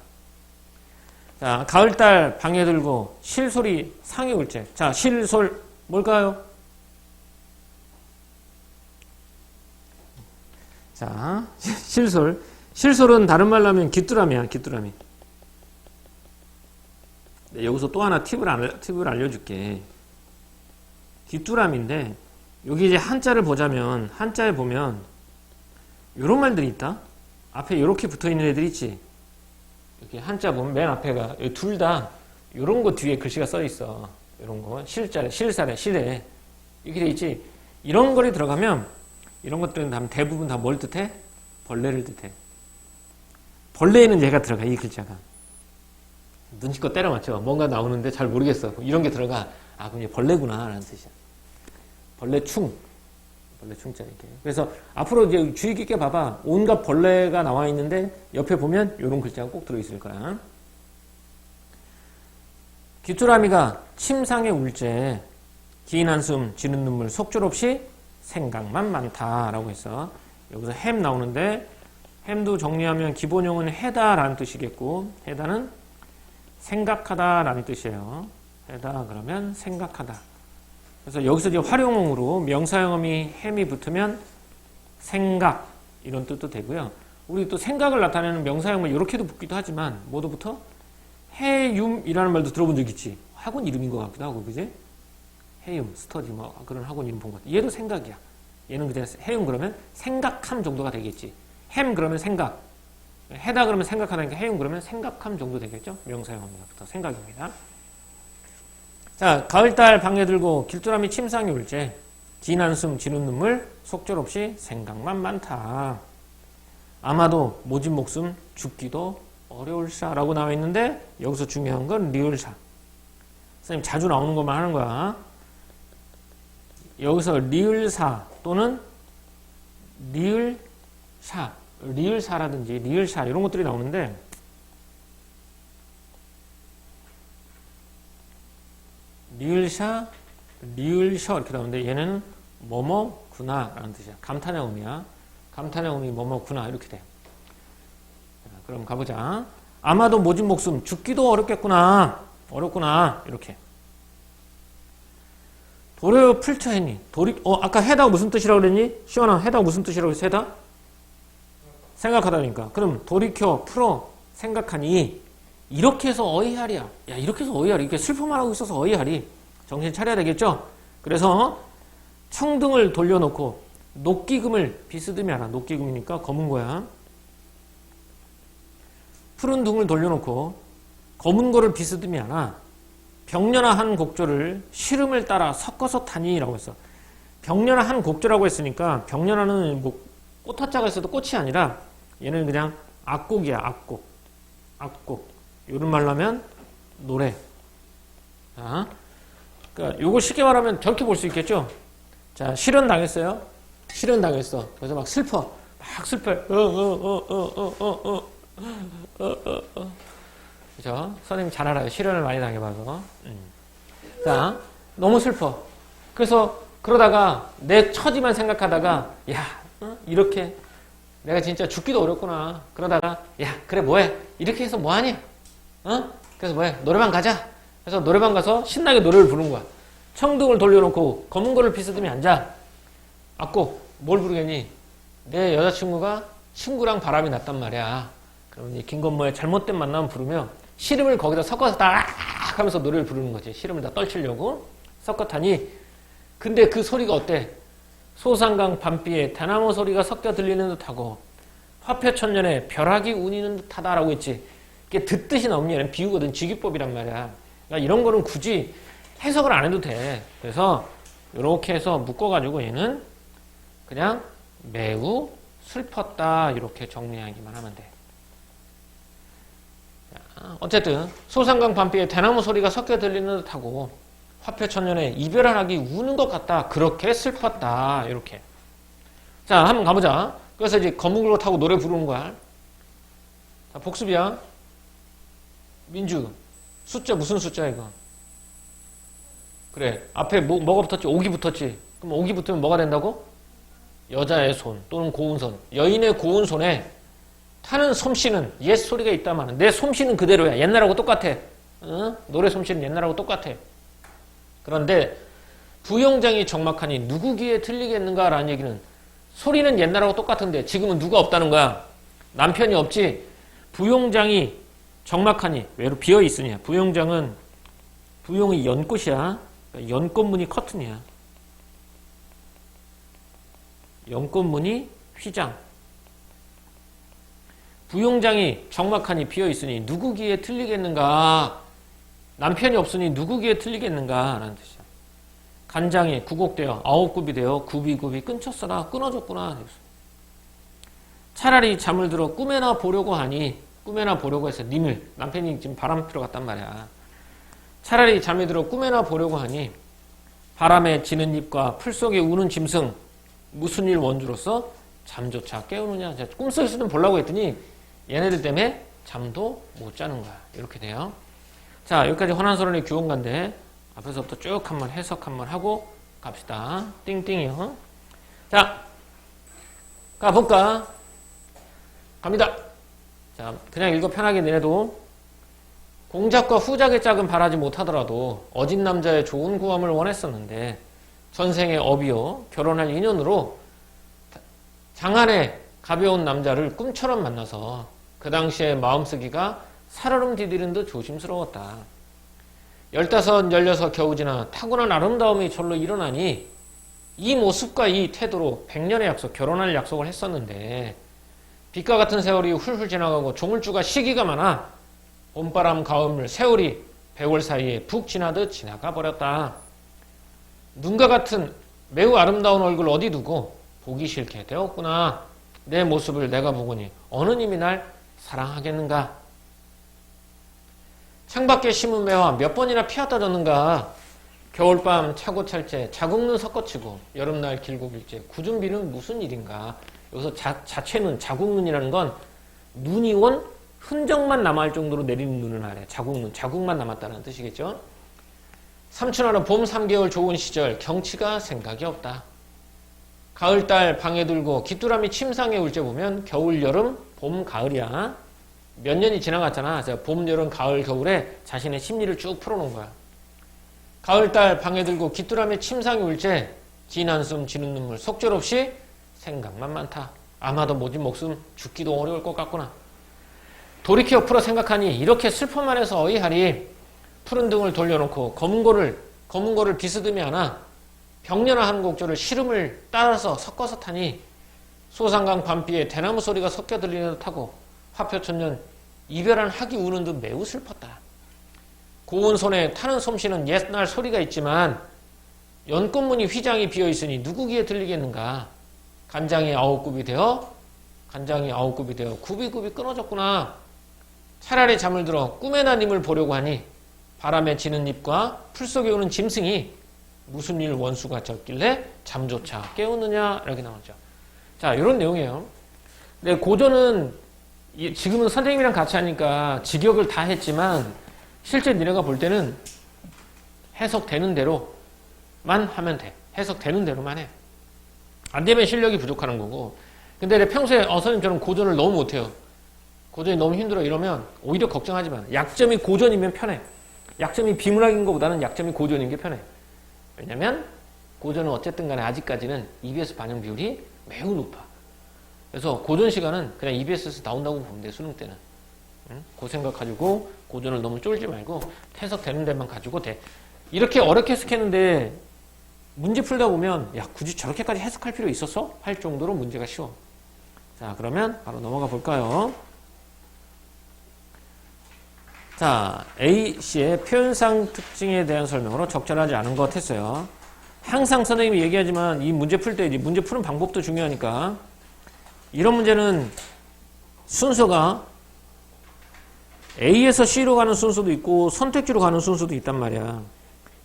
자, 가을달 방에 들고 실솔이 상해 울제. 자, 실솔 뭘까요? 자, 실솔. 실솔은 다른 말로 하면 귀뚜라미야, 귀뚜라미. 네, 여기서 또 하나 팁을 알려줄게. 귀뚜라미인데, 여기 이제 한자를 보자면, 한자에 보면, 요런 말들이 있다? 앞에 이렇게 붙어 있는 애들 있지? 이렇게 한자 보면 맨 앞에가, 둘 다, 요런 거 뒤에 글씨가 써 있어. 요런 거. 실자래, 실사래, 실에. 이렇게 돼 있지? 이런 거리 들어가면, 이런 것들은 대부분 다 뭘 뜻해? 벌레를 뜻해. 벌레에는 얘가 들어가, 이 글자가. 눈치껏 때려 맞춰. 뭔가 나오는데 잘 모르겠어. 이런 게 들어가. 아, 그럼 얘 벌레구나. 라는 뜻이야. 벌레충. 벌레충자 이렇게. 그래서 앞으로 이제 주의 깊게 봐봐. 온갖 벌레가 나와 있는데 옆에 보면 이런 글자가 꼭 들어있을 거야. 귀뚜라미가 침상에 울제. 긴 한숨, 지는 눈물, 속절없이 생각만 많다라고 해서 여기서 햄 나오는데 햄도 정리하면 기본형은 해다라는 뜻이겠고 해다는 생각하다라는 뜻이에요. 해다 그러면 생각하다. 그래서 여기서 이제 활용어로 명사형음이 햄이 붙으면 생각 이런 뜻도 되고요. 우리 또 생각을 나타내는 명사형은 이렇게도 붙기도 하지만 뭐도 붙어? 해윰이라는 말도 들어본 적 있지. 학원 이름인 것 같기도 하고 그지? 해윰, 스터디 뭐 그런 학원 이름 본 것 같아. 얘도 생각이야. 얘는 그냥 해윰 그러면 생각함 정도가 되겠지. 햄 그러면 생각. 해다 그러면 생각하다니까 해윰 그러면 생각함 정도 되겠죠. 명사형입니다. 생각입니다. 자, 가을달 방에 들고 길뚜라미 침상에 울제. 긴 한숨 지는 눈물 속절없이 생각만 많다. 아마도 모진 목숨 죽기도 어려울사라고 나와 있는데 여기서 중요한 건 리을사. 선생님 자주 나오는 것만 하는 거야. 여기서 리을사 또는 리을사, 리을사라든지 리을사 이런 것들이 나오는데 리을샤, 리을셔 이렇게 나오는데 얘는 뭐뭐구나 라는 뜻이야. 감탄형음이야. 감탄형음이 뭐뭐구나 이렇게 돼. 자, 그럼 가보자. 아마도 모진 목숨 죽기도 어렵겠구나. 어렵구나 이렇게. 도려 풀처했니? 아까 해다가 무슨 뜻이라고 그랬니? 시원아 해다가 무슨 뜻이라고 했어? 해다? 생각하다니까. 그럼 돌이켜 풀어 생각하니 이렇게 해서 어이하리야. 야 이렇게 해서 어이하리. 이렇게 슬픔만 하고 있어서 어이하리. 정신 차려야 되겠죠? 그래서 청등을 돌려놓고 녹기금을 비스듬히 하라. 녹기금이니까 검은 거야. 푸른 등을 돌려놓고 검은 거를 비스듬히 하나. 병렬한 곡조를 시름을 따라 섞어서 타니라고 했어. 병렬한 곡조라고 했으니까 병렬하는 뭐 꽃화자가 있어도 꽃이 아니라 얘는 그냥 악곡이야. 악곡. 악곡. 이런 말로 하면 노래. 자, 그러니까 요거 쉽게 말하면 저렇게 볼 수 있겠죠. 자, 실현 당했어요. 실현 당했어. 그래서 막 슬퍼. 막 슬퍼. 그죠? 선생님 잘 알아요. 실현을 많이 당해봐서. 자, 너무 슬퍼. 그래서 그러다가 내 처지만 생각하다가 야, 이렇게 내가 진짜 죽기도 어렵구나. 그러다가 야 그래 뭐해 이렇게 해서 뭐하니? 어? 그래서 뭐해 노래방 가자. 그래서 노래방 가서 신나게 노래를 부르는 거야. 청등을 돌려놓고 검은 거를 비스듬히 앉아. 앉고 뭘 부르겠니? 내 여자친구가 친구랑 바람이 났단 말이야. 그러면 이 김건모의 잘못된 만남 부르며 시름을 거기다 섞어서 딱 하면서 노래를 부르는 거지. 시름을 다 떨치려고 섞었다니. 근데 그 소리가 어때? 소상강 밤비에 대나무 소리가 섞여 들리는 듯하고 화표천년에 벼락이 운이는 듯하다라고 했지. 이게 듣듯이 나오는 얘는 비유거든. 직유법이란 말이야. 그러니까 이런 거는 굳이 해석을 안 해도 돼. 그래서 이렇게 해서 묶어가지고 얘는 그냥 매우 슬펐다 이렇게 정리하기만 하면 돼. 어쨌든 소상강 밤비에 대나무 소리가 섞여 들리는 듯하고 화표천년에 이별하기 우는 것 같다. 그렇게 슬펐다. 이렇게. 자, 한번 가보자. 그래서 이제 검은 걸 타고 노래 부르는 거야. 자, 복습이야. 민주. 숫자 무슨 숫자야 이거? 그래. 앞에 뭐가 붙었지? 옥이 붙었지. 그럼 옥이 붙으면 뭐가 된다고? 여자의 손 또는 고운 손. 여인의 고운 손에 타는 솜씨는 옛 소리가 있다만 내 솜씨는 그대로야. 옛날하고 똑같아. 어? 노래 솜씨는 옛날하고 똑같아. 그런데 부용장이 적막하니 누구 귀에 들리겠는가라는 얘기는 소리는 옛날하고 똑같은데 지금은 누가 없다는 거야. 남편이 없지. 부용장이 적막하니 왜로 비어 있으냐. 부용장은 부용이 연꽃이야. 연꽃무늬 커튼이야. 연꽃무늬 휘장. 부용장이 적막하니 비어 있으니 누구 귀에 들리겠는가. 남편이 없으니 누구 귀에 들리겠는가 라는 뜻이야. 간장이 구곡되어 아홉굽이 되어 굽이 끊쳤어라. 끊어졌구나. 차라리 잠을 들어 꿈에나 보려고 하니 꿈에나 보려고 해서 님을 남편이 지금 바람 피러 갔단 말이야. 차라리 잠이 들어 꿈에나 보려고 하니 바람에 지는 잎과 풀 속에 우는 짐승 무슨 일 원주로서 잠조차 깨우느냐. 꿈속에서는 보려고 했더니 얘네들 때문에 잠도 못 자는 거야. 이렇게 돼요. 자, 여기까지 환한서론의 규원가인데 앞에서부터 쭉 한번 해석 한번 하고 갑시다. 띵띵이요. 자, 가볼까? 갑니다. 자, 그냥 읽어 편하게 내도 공작과 후작의 짝은 바라지 못하더라도 어진 남자의 좋은 구함을 원했었는데 전생의 업이요 결혼할 인연으로 장안의 가벼운 남자를 꿈처럼 만나서 그 당시에 마음쓰기가 살얼음 디디는 듯 조심스러웠다. 15, 16 겨우 지나 타고난 아름다움이 절로 일어나니 이 모습과 이 태도로 100년의 약속, 결혼할 약속을 했었는데 빛과 같은 세월이 훌훌 지나가고 조물주가 시기가 많아 봄바람, 가을, 세월이 100월 사이에 푹 지나듯 지나가 버렸다. 눈과 같은 매우 아름다운 얼굴 어디 두고 보기 싫게 되었구나. 내 모습을 내가 보고니 어느 님이 날 사랑하겠는가. 창밖에 심은 매화 몇 번이나 피었다 졌는가. 겨울밤 차고 찰째 자국눈 섞어치고 여름날 길고 길째 굳은 비는 무슨 일인가. 여기서 자체는 자국눈이라는 건 눈이 온 흔적만 남아할 정도로 내리는 눈을 말해. 자국눈, 자국만 남았다는 뜻이겠죠. 삼춘하는 봄 3개월 좋은 시절 경치가 생각이 없다. 가을달 방에 들고 귀뚜라미 침상에 울째 보면 겨울, 여름, 봄, 가을이야. 몇 년이 지나갔잖아. 봄, 여름, 가을, 겨울에 자신의 심리를 쭉 풀어놓은 거야. 가을달 방에 들고 귀뚜라미 침상에 울째 진 한숨 지는 눈물 속절없이 생각만 많다. 아마도 모진 목숨 죽기도 어려울 것 같구나. 돌이켜 풀어 생각하니 이렇게 슬픔만 해서 어이하리. 푸른 등을 돌려놓고 검은 거를 비스듬히 하나 병년화 한 곡조를 시름을 따라서 섞어서 타니 소상강 밤비에 대나무 소리가 섞여 들리는 듯하고 화표천년 이별한 학이 우는 듯 매우 슬펐다. 고운 손에 타는 솜씨는 옛날 소리가 있지만 연꽃무늬 휘장이 비어있으니 누구 귀에 들리겠는가. 간장이 아홉굽이 되어 굽이 끊어졌구나. 차라리 잠을 들어 꿈에나 님을 보려고 하니 바람에 지는 잎과 풀 속에 오는 짐승이 무슨 일 원수가 졌길래 잠조차 깨우느냐 이렇게 나오죠. 자, 이런 내용이에요. 근데 고전은 지금은 선생님이랑 같이 하니까 직역을 다 했지만 실제 니네가 볼 때는 해석되는 대로만 하면 돼. 해석되는 대로만 해. 안 되면 실력이 부족하는 거고 근데 내 평소에 선생님 저는 고전을 너무 못해요. 고전이 너무 힘들어 이러면 오히려 걱정하지 마. 약점이 고전이면 편해. 약점이 비문학인 것보다는 약점이 고전인 게 편해. 왜냐면 고전은 어쨌든 간에 아직까지는 EBS 반영 비율이 매우 높아. 그래서 고전 시간은 그냥 EBS에서 나온다고 보면 돼, 수능 때는. 응? 그 생각 가지고 고전을 너무 쫄지 말고 해석되는 데만 가지고 돼. 이렇게 어렵게 해석했는데 문제 풀다 보면 야 굳이 저렇게까지 해석할 필요 있었어? 할 정도로 문제가 쉬워. 자 그러면 바로 넘어가 볼까요? 자 A씨의 표현상 특징에 대한 설명으로 적절하지 않은 것 했어요. 항상 선생님이 얘기하지만 이 문제 풀 때 문제 푸는 방법도 중요하니까 이런 문제는 순서가 A에서 C로 가는 순서도 있고 선택지로 가는 순서도 있단 말이야.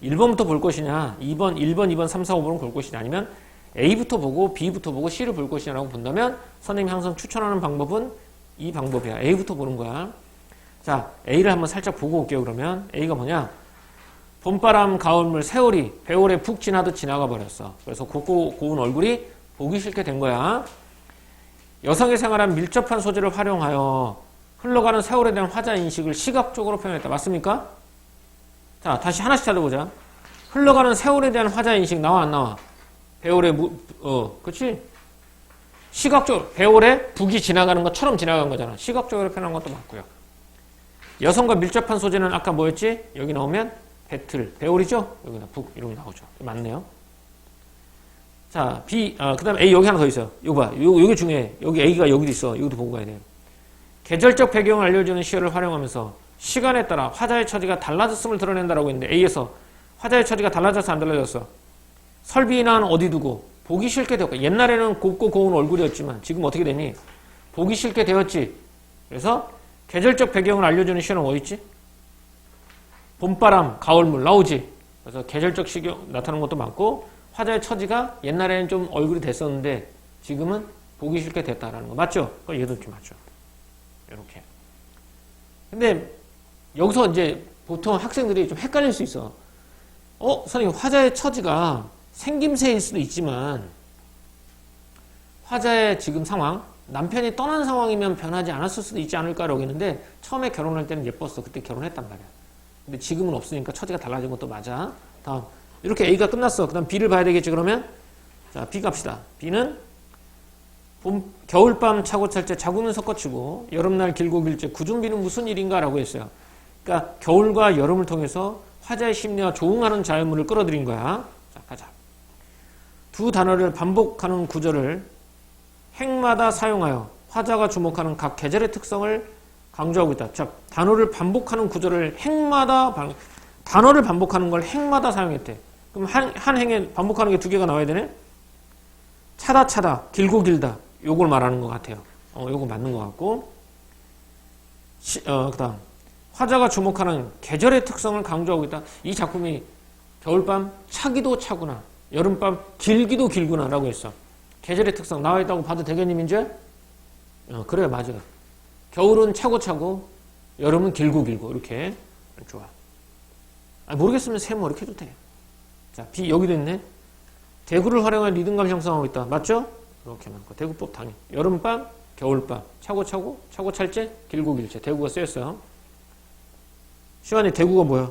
1번부터 볼 것이냐 1번, 2번, 3, 4, 5번을 볼 것이냐 아니면 A부터 보고 B부터 보고 C를 볼 것이냐라고 본다면 선생님이 항상 추천하는 방법은 이 방법이야. A부터 보는 거야. 자 A를 한번 살짝 보고 올게요. 그러면 A가 뭐냐, 봄바람, 가을물, 세월이 배월에 푹 지나듯 지나가 버렸어. 그래서 곱고 고운 얼굴이 보기 싫게 된 거야. 여성의 생활한 밀접한 소재를 활용하여 흘러가는 세월에 대한 화자 인식을 시각적으로 표현했다. 맞습니까? 자, 다시 하나씩 찾아보자. 흘러가는 세월에 대한 화자 인식 나와 안 나와? 배월에 그치? 시각적으로 배월에 북이 지나가는 것처럼 지나간 거잖아. 시각적으로 표현한 것도 맞고요. 여성과 밀접한 소재는 아까 뭐였지? 여기 나오면 배틀, 배월이죠? 여기다 북 이런 거 나오죠. 맞네요. 자, B, 그 다음에 A 여기 하나 더 있어요. 이거 봐. 요게 중요해. 여기 A가 여기도 있어. 이것도 보고 가야 돼요. 계절적 배경을 알려주는 시어를 활용하면서 시간에 따라 화자의 처지가 달라졌음을 드러낸다라고 했는데 A에서 화자의 처지가 달라졌어 안 달라졌어? 설비난 어디 두고 보기 싫게 되었고 옛날에는 곱고 고운 얼굴이었지만 지금 어떻게 되니? 보기 싫게 되었지. 그래서 계절적 배경을 알려주는 시어는 어디 있지? 봄바람, 가을물 나오지. 그래서 계절적 시경 나타나는 것도 많고 화자의 처지가 옛날에는 좀 얼굴이 됐었는데 지금은 보기 싫게 됐다라는 거 맞죠? 얘도 좀 맞죠. 이렇게. 근데 여기서 이제 보통 학생들이 좀 헷갈릴 수 있어. 선생님 화자의 처지가 생김새일 수도 있지만 화자의 지금 상황, 남편이 떠난 상황이면 변하지 않았을 수도 있지 않을까라고 했는데 처음에 결혼할 때는 예뻤어. 그때 결혼했단 말이야. 근데 지금은 없으니까 처지가 달라진 것도 맞아. 다음 이렇게 A가 끝났어. 그 다음 B를 봐야 되겠지 그러면? 자 B 갑시다. B는 겨울밤 차고 찰 때 자구는 섞어치고 여름날 길고 길째 구준비는 무슨 일인가 라고 했어요. 그러니까 겨울과 여름을 통해서 화자의 심리와 조응하는 자연물을 끌어들인 거야. 자 가자. 두 단어를 반복하는 구절을 행마다 사용하여 화자가 주목하는 각 계절의 특성을 강조하고 있다. 자, 단어를 반복하는 구절을 단어를 반복하는 걸 행마다 사용했대. 그럼 한 행에 반복하는 게 두 개가 나와야 되네? 차다, 길고 길다. 요걸 말하는 것 같아요. 요거 맞는 것 같고. 그 다음. 화자가 주목하는 계절의 특성을 강조하고 있다. 이 작품이 겨울밤 차기도 차구나. 여름밤 길기도 길구나. 라고 했어. 계절의 특성 나와 있다고 봐도 되겠니, 이제? 그래, 맞아요. 겨울은 차고, 여름은 길고, 이렇게. 좋아. 모르겠으면 세모 이렇게 해도 돼. 자, B, 여기도 있네. 대구를 활용한 리듬감 형성하고 있다. 맞죠? 이렇게 많고. 대구법 당연. 여름밤, 겨울밤, 차고, 찰제, 길고, 길제. 대구가 쓰였어요. 시환이 대구가 뭐야?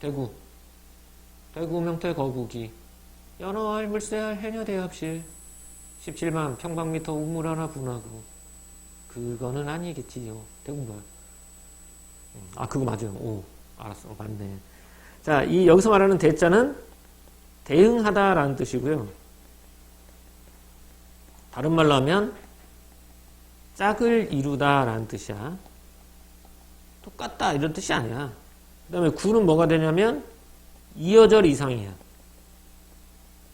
대구, 명태, 거북이. 연어알, 물새알, 해녀, 대합실. 17만 평방미터 우물 하나 분하고. 그거는 아니겠지요. 대구 뭐야? 그거 맞아요. 오, 알았어. 맞네. 자, 여기서 말하는 대자는 대응하다라는 뜻이고요. 다른 말로 하면 짝을 이루다라는 뜻이야. 똑같다 이런 뜻이 아니야. 그 다음에 구는 뭐가 되냐면 이어절 이상이야.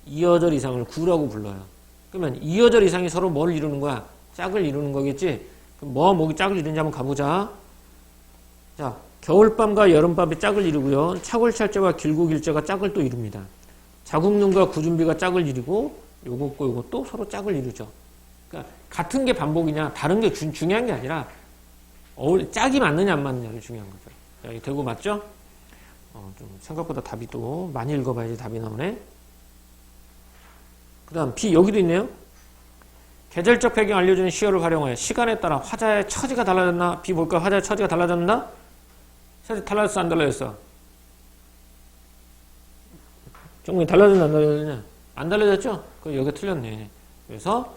이어절 이상을 구라고 불러요. 그러면 이어절 이상이 서로 뭘 이루는 거야? 짝을 이루는 거겠지? 그럼 뭐이 짝을 이루는지 한번 가보자. 자, 겨울밤과 여름밤의 짝을 이루고요. 차골찰제와 길고 길제가 짝을 또 이룹니다. 자국눈과 구준비가 짝을 이루고 요것도 서로 짝을 이루죠. 그러니까 같은 게 반복이냐 다른 게 중요한 게 아니라 짝이 맞느냐 안 맞느냐가 중요한 거죠. 자, 이 대구 맞죠? 좀 생각보다 답이 또 많이 읽어봐야지 답이 나오네. 그 다음 B 여기도 있네요. 계절적 배경 알려주는 시어를 활용하여 시간에 따라 화자의 처지가 달라졌나? B 볼까? 화자의 처지가 달라졌나? 처지 달라졌어 안 달라졌어? 정말 달라졌나 안 달라졌냐? 안 달라졌죠? 그럼 여기가 틀렸네. 그래서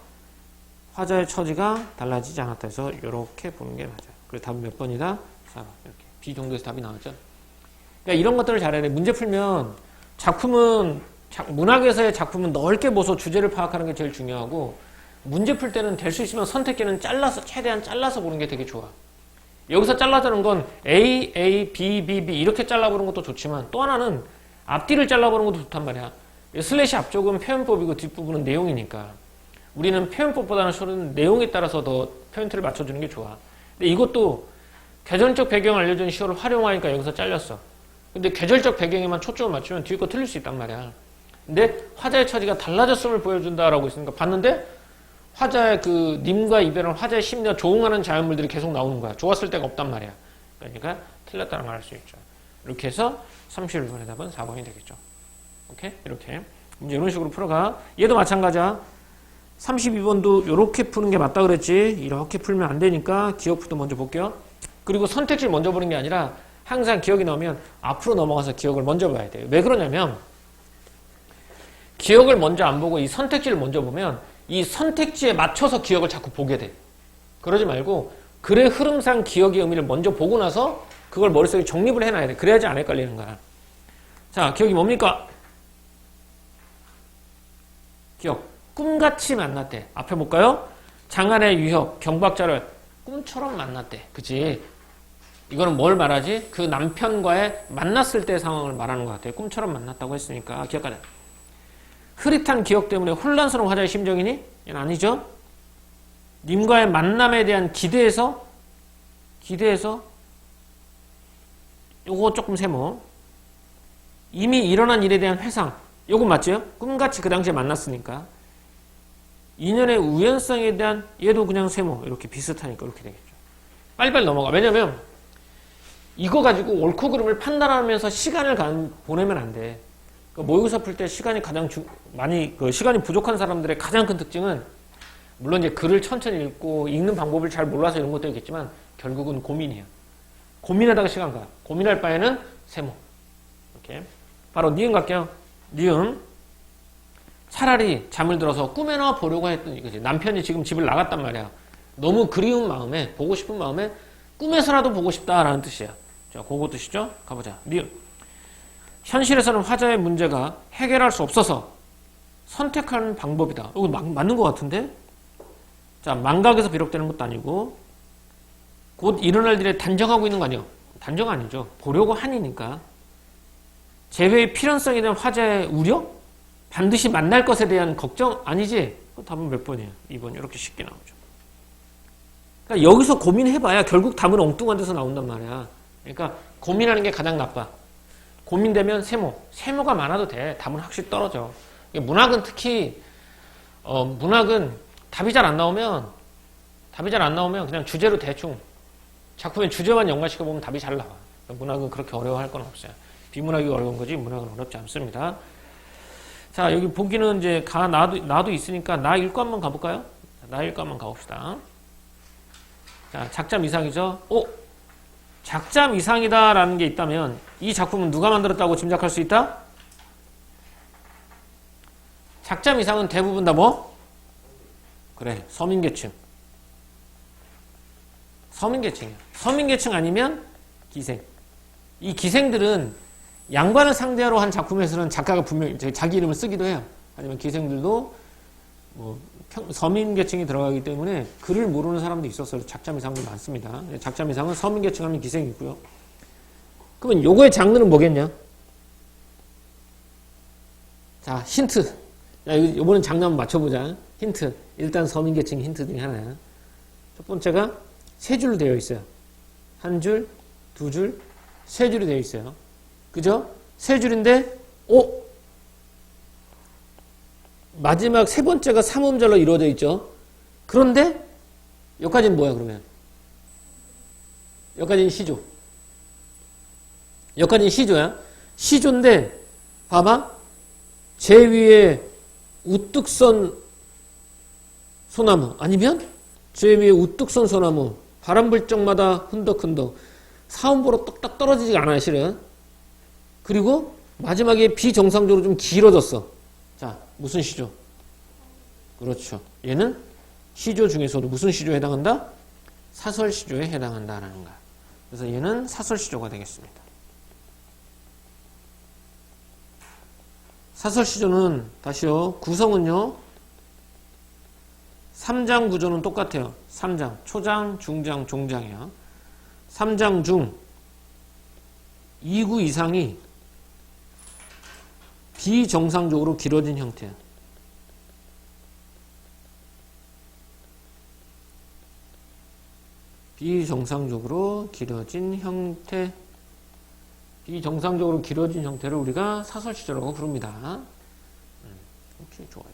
화자의 처지가 달라지지 않았다 해서 이렇게 보는 게 맞아요. 그래서 답은 몇 번이다? 4번. 이렇게. B 정도에서 답이 나왔죠? 그러니까 이런 것들을 잘해야 돼. 문제 풀면 문학에서의 작품은 넓게 보서 주제를 파악하는 게 제일 중요하고 문제 풀 때는 될 수 있으면 선택기는 최대한 잘라서 보는 게 되게 좋아. 여기서 잘라주는 건 A, A, B, B, B 이렇게 잘라보는 것도 좋지만 또 하나는 앞뒤를 잘라보는 것도 좋단 말이야. 슬래시 앞쪽은 표현법이고 뒷부분은 내용이니까 우리는 표현법보다는 쇼는 내용에 따라서 더 포인트를 맞춰주는 게 좋아. 근데 이것도 계절적 배경을 알려주는 시어를 활용하니까 여기서 잘렸어. 근데 계절적 배경에만 초점을 맞추면 뒤에 거 틀릴 수 있단 말이야. 근데 화자의 처지가 달라졌음을 보여준다라고 있으니까 봤는데 화자의 그 님과 이별은 화자의 심리와 조응하는 자연물들이 계속 나오는 거야. 좋았을 때가 없단 말이야. 그러니까 틀렸다는 걸 알 수 있죠. 이렇게 해서 31번의 답은 4번이 되겠죠. 오케이? 이렇게. 문제 이런 식으로 풀어가. 얘도 마찬가지야. 32번도 이렇게 푸는 게 맞다 그랬지. 이렇게 풀면 안 되니까 기억부터 먼저 볼게요. 그리고 선택지를 먼저 보는 게 아니라 항상 기억이 나오면 앞으로 넘어가서 기억을 먼저 봐야 돼요. 왜 그러냐면 기억을 먼저 안 보고 이 선택지를 먼저 보면 이 선택지에 맞춰서 기억을 자꾸 보게 돼. 그러지 말고 글의 흐름상 기억의 의미를 먼저 보고 나서 그걸 머릿속에 정립을 해놔야 돼. 그래야지 안 헷갈리는 거야. 자, 기억이 뭡니까? 기억. 꿈같이 만났대. 앞에 볼까요? 장안의 유혁, 경박자를 꿈처럼 만났대. 그치? 이거는 뭘 말하지? 그 남편과의 만났을 때 상황을 말하는 것 같아요. 꿈처럼 만났다고 했으니까 기억하자. 흐릿한 기억 때문에 혼란스러운 화자의 심정이니? 이건 아니죠. 님과의 만남에 대한 기대에서 요거 조금 세모. 이미 일어난 일에 대한 회상. 요건 맞죠? 꿈같이 그 당시에 만났으니까. 인연의 우연성에 대한 얘도 그냥 세모. 이렇게 비슷하니까 이렇게 되겠죠. 빨리빨리 넘어가. 왜냐면 이거 가지고 옳고 그름을 판단하면서 시간을 보내면 안 돼. 모의고사 풀 때 시간이 시간이 부족한 사람들의 가장 큰 특징은 물론 이제 글을 천천히 읽고 읽는 방법을 잘 몰라서 이런 것도 있겠지만 결국은 고민이야. 고민하다가 시간 가. 고민할 바에는 세모. 이렇게. 바로 니은 갈게요. 니은. 차라리 잠을 들어서 꿈에나 보려고 했던 이거지. 남편이 지금 집을 나갔단 말이야. 너무 그리운 마음에, 보고 싶은 마음에 꿈에서라도 보고 싶다라는 뜻이야. 자, 그거 뜻이죠? 가보자. 니은. 현실에서는 화자의 문제가 해결할 수 없어서 선택하는 방법이다. 이거 맞는 것 같은데? 자, 망각에서 비롯되는 것도 아니고 곧 일어날 일에 단정하고 있는 거 아니에요? 단정 아니죠. 보려고 하니까. 재회의 필연성에 대한 화자의 우려? 반드시 만날 것에 대한 걱정? 아니지? 답은 몇 번이에요? 2번. 이렇게 쉽게 나오죠. 그러니까 여기서 고민해봐야 결국 답은 엉뚱한 데서 나온단 말이야. 그러니까 고민하는 게 가장 나빠. 고민되면 세모가 많아도 돼. 답은 확실히 떨어져. 문학은 특히 문학은 답이 잘 안 나오면 그냥 주제로 대충 작품의 주제만 연관시켜 보면 답이 잘 나와. 문학은 그렇게 어려워할 건 없어요. 비문학이 어려운 거지 문학은 어렵지 않습니다. 자, 여기 보기는 이제 나도 있으니까 나 읽고 한번 가볼까요? 나 읽고 한번 가봅시다. 자, 작자 미상이죠. 작자 미상이다라는 게 있다면 이 작품은 누가 만들었다고 짐작할 수 있다? 작자 미상은 대부분 다 뭐? 그래, 서민계층. 서민계층이야. 서민계층 아니면 기생. 이 기생들은 양반을 상대로 한 작품에서는 작가가 분명히 자기 이름을 쓰기도 해요. 하지만 기생들도 뭐 서민계층이 들어가기 때문에 글을 모르는 사람도 있었어요. 작자미상도 많습니다. 작자미상은 서민계층 하면 기생이고요. 그러면 요거의 장르는 뭐겠냐? 자, 힌트. 자, 이번엔 장르 한번 맞춰보자. 힌트. 일단 서민계층 힌트 중에 하나야. 첫 번째가 세 줄로 되어 있어요. 한 줄, 두 줄, 세 줄이 되어 있어요. 그죠? 세 줄인데, 마지막 세 번째가 삼음절로 이루어져 있죠. 그런데 여기까지는 뭐야 그러면? 여기까지는 시조. 여기까지는 시조야. 시조인데 봐봐. 제 위에 우뚝선 소나무 아니면 제 위에 우뚝선 소나무 바람 불 적마다 흔덕흔덕 사음보로 똑딱 떨어지지가 않아요 실은. 그리고 마지막에 비정상적으로 좀 길어졌어. 자 무슨 시조? 그렇죠. 얘는 시조 중에서도 무슨 시조에 해당한다? 사설시조에 해당한다라는 거야. 그래서 얘는 사설시조가 되겠습니다. 사설시조는 다시요. 구성은요. 3장 구조는 똑같아요. 3장. 초장, 중장, 종장이야. 3장 중 2구 이상이 비정상적으로 길어진 형태야. 비정상적으로 길어진 형태. 비정상적으로 길어진 형태를 우리가 사설시조라고 부릅니다. 오케이, 좋아요.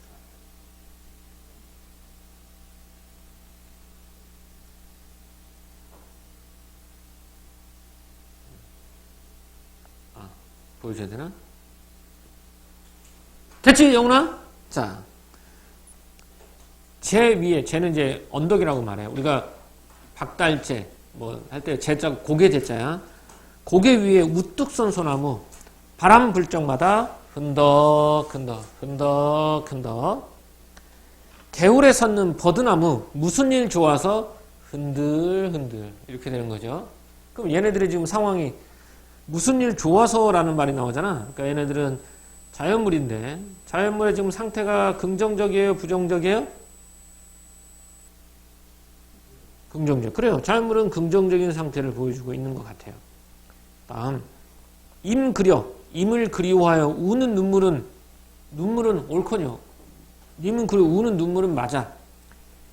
보여줘야 되나? 됐지, 영훈아? 자, 제 위에, 쟤는 이제 언덕이라고 말해. 우리가 박달재, 뭐, 할 때 제자, 고개 제자야. 고개 위에 우뚝선 소나무, 바람 불 적마다 흔덕흔덕, 흔덕흔덕. 개울에 섰는 버드나무, 무슨 일 좋아서 흔들흔들. 이렇게 되는 거죠. 그럼 얘네들의 지금 상황이 무슨 일 좋아서라는 말이 나오잖아. 그러니까 얘네들은 자연물인데 자연물의 지금 상태가 긍정적이에요? 부정적이에요? 긍정적. 그래요. 자연물은 긍정적인 상태를 보여주고 있는 것 같아요. 다음 임을 그리워하여 우는 눈물은 옳거니요. 님은 그리워 우는 눈물은 맞아.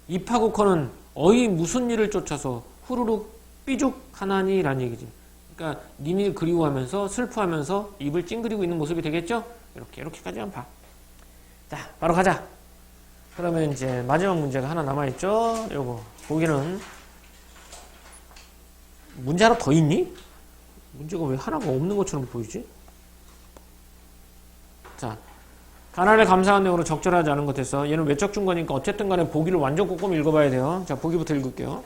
입하고 커는 어이 무슨 일을 쫓아서 후루룩 삐죽 하나니라는 얘기지. 그러니까 님이 그리워하면서 슬퍼하면서 입을 찡그리고 있는 모습이 되겠죠? 이렇게까지만 봐. 자, 바로 가자. 그러면 이제 마지막 문제가 하나 남아있죠? 요거 보기는 문제 하나 더 있니? 문제가 왜 하나가 없는 것처럼 보이지? 자, 가난에 감사한 내용으로 적절하지 않은 것에서 얘는 외적 준거니까 어쨌든 간에 보기를 완전 꼼꼼히 읽어봐야 돼요. 자, 보기부터 읽을게요.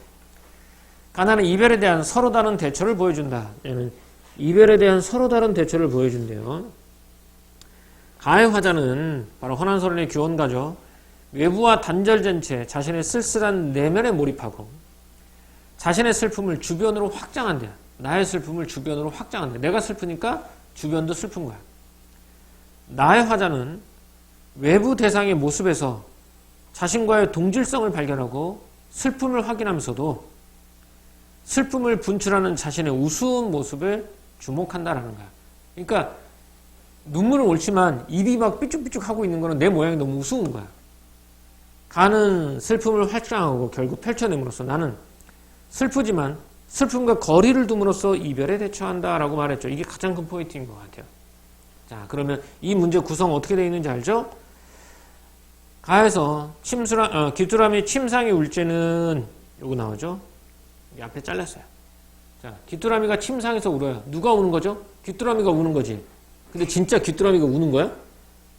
가난은 이별에 대한 서로 다른 대처를 보여준다. 얘는 이별에 대한 서로 다른 대처를 보여준대요. 가해 화자는 바로 허난설의 규언가죠. 외부와 단절된 채 자신의 쓸쓸한 내면에 몰입하고 자신의 슬픔을 주변으로 확장한대요. 나의 슬픔을 주변으로 확장한대. 내가 슬프니까 주변도 슬픈 거야. 나의 화자는 외부 대상의 모습에서 자신과의 동질성을 발견하고 슬픔을 확인하면서도 슬픔을 분출하는 자신의 우스운 모습을 주목한다라는 거야. 그러니까 눈물은 옳지만 입이 막 삐죽삐죽 하고 있는 거는 내 모양이 너무 우스운 거야. 가는 슬픔을 확장하고 결국 펼쳐냄으로써 나는 슬프지만 슬픔과 거리를 둠으로써 이별에 대처한다라고 말했죠. 이게 가장 큰 포인트인 것 같아요. 자, 그러면 이 문제 구성 어떻게 되어 있는지 알죠? 가에서 귀뚜라미 침상이 울제는 요거 나오죠? 이 앞에 잘랐어요. 자, 귀뚜라미가 침상에서 울어요. 누가 우는 거죠? 귀뚜라미가 우는 거지. 근데 진짜 귀뚜라미가 우는 거야?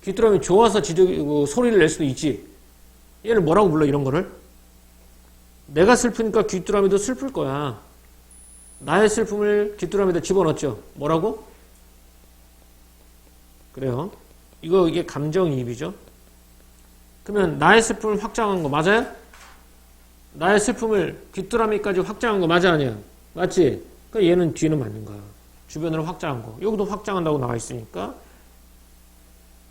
귀뚜라미 좋아서 소리를 낼 수도 있지. 얘를 뭐라고 불러, 이런 거를? 내가 슬프니까 귀뚜라미도 슬플 거야. 나의 슬픔을 귀뚜라미에다 집어넣었죠. 뭐라고? 그래요. 이게 감정이입이죠. 그러면 나의 슬픔을 확장한 거 맞아요? 나의 슬픔을 귀뚜라미까지 확장한 거 맞아, 아니야? 맞지? 그러니까 얘는 뒤는 맞는 거야. 주변으로 확장한 거. 여기도 확장한다고 나와 있으니까.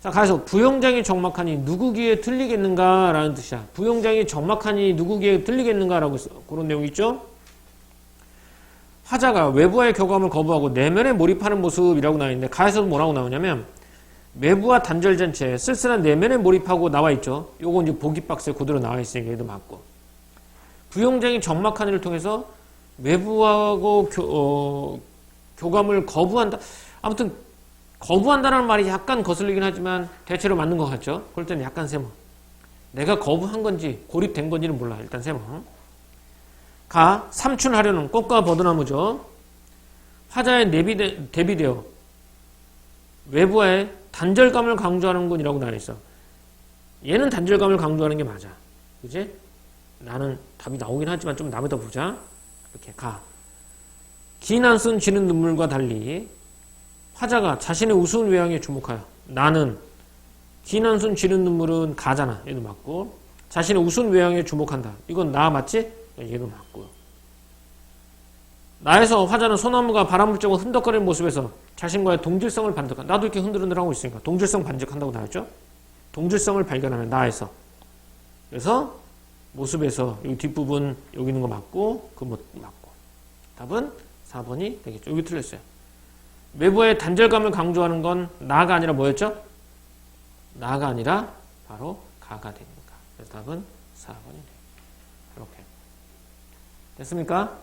자, 가서 부용장이 적막하니 누구 귀에 들리겠는가? 라는 뜻이야. 부용장이 적막하니 누구 귀에 들리겠는가? 라고 그런 내용이 있죠? 화자가 외부와의 교감을 거부하고 내면에 몰입하는 모습이라고 나와 있는데, 가에서도 뭐라고 나오냐면, 외부와 단절된 채 쓸쓸한 내면에 몰입하고 나와 있죠. 요거 이제 보기 박스에 그대로 나와 있으니까 얘도 맞고. 부용장이 적막한 일을 통해서 외부하고 교감을 거부한다. 아무튼 거부한다는 말이 약간 거슬리긴 하지만 대체로 맞는 것 같죠. 그럴 때는 약간 세모. 내가 거부한 건지 고립된 건지는 몰라. 일단 세모. 가, 삼춘하려는 꽃과 버드나무죠. 화자에 대비되어 외부와의 단절감을 강조하는 군이라고 나와 있어. 얘는 단절감을 강조하는 게 맞아. 그지? 나는 답이 나오긴 하지만 좀 남에다 보자. 이렇게 가. 긴 한숨 지는 눈물과 달리 화자가 자신의 우스운 외양에 주목하여 나는 긴 한숨 지는 눈물은 가잖아. 얘도 맞고 자신의 우스운 외양에 주목한다. 이건 나 맞지? 얘도 맞고요. 나에서 화자는 소나무가 바람을 쬐고 흔덕거리는 모습에서 자신과의 동질성을 반득한다. 나도 이렇게 흔들흔들하고 있으니까 동질성 반증한다고 나왔죠? 동질성을 발견하는 나에서. 그래서 모습에서 여기 뒷부분 여기 있는 거 맞고 그 맞고. 답은 4번이 되겠죠. 여기 틀렸어요. 외부의 단절감을 강조하는 건 나가 아니라 뭐였죠? 나가 아니라 바로 가가 되니까. 그래서 답은 4번이 돼요. 이렇게. 됐습니까?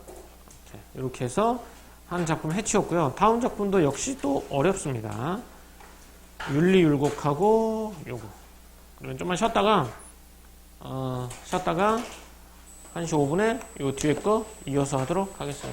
이렇게 해서 한 작품 해치웠고요. 다음 작품도 역시 또 어렵습니다. 윤리율곡하고 요거. 그러면 좀만 쉬었다가 1시 5분에 요 뒤에 거 이어서 하도록 하겠습니다.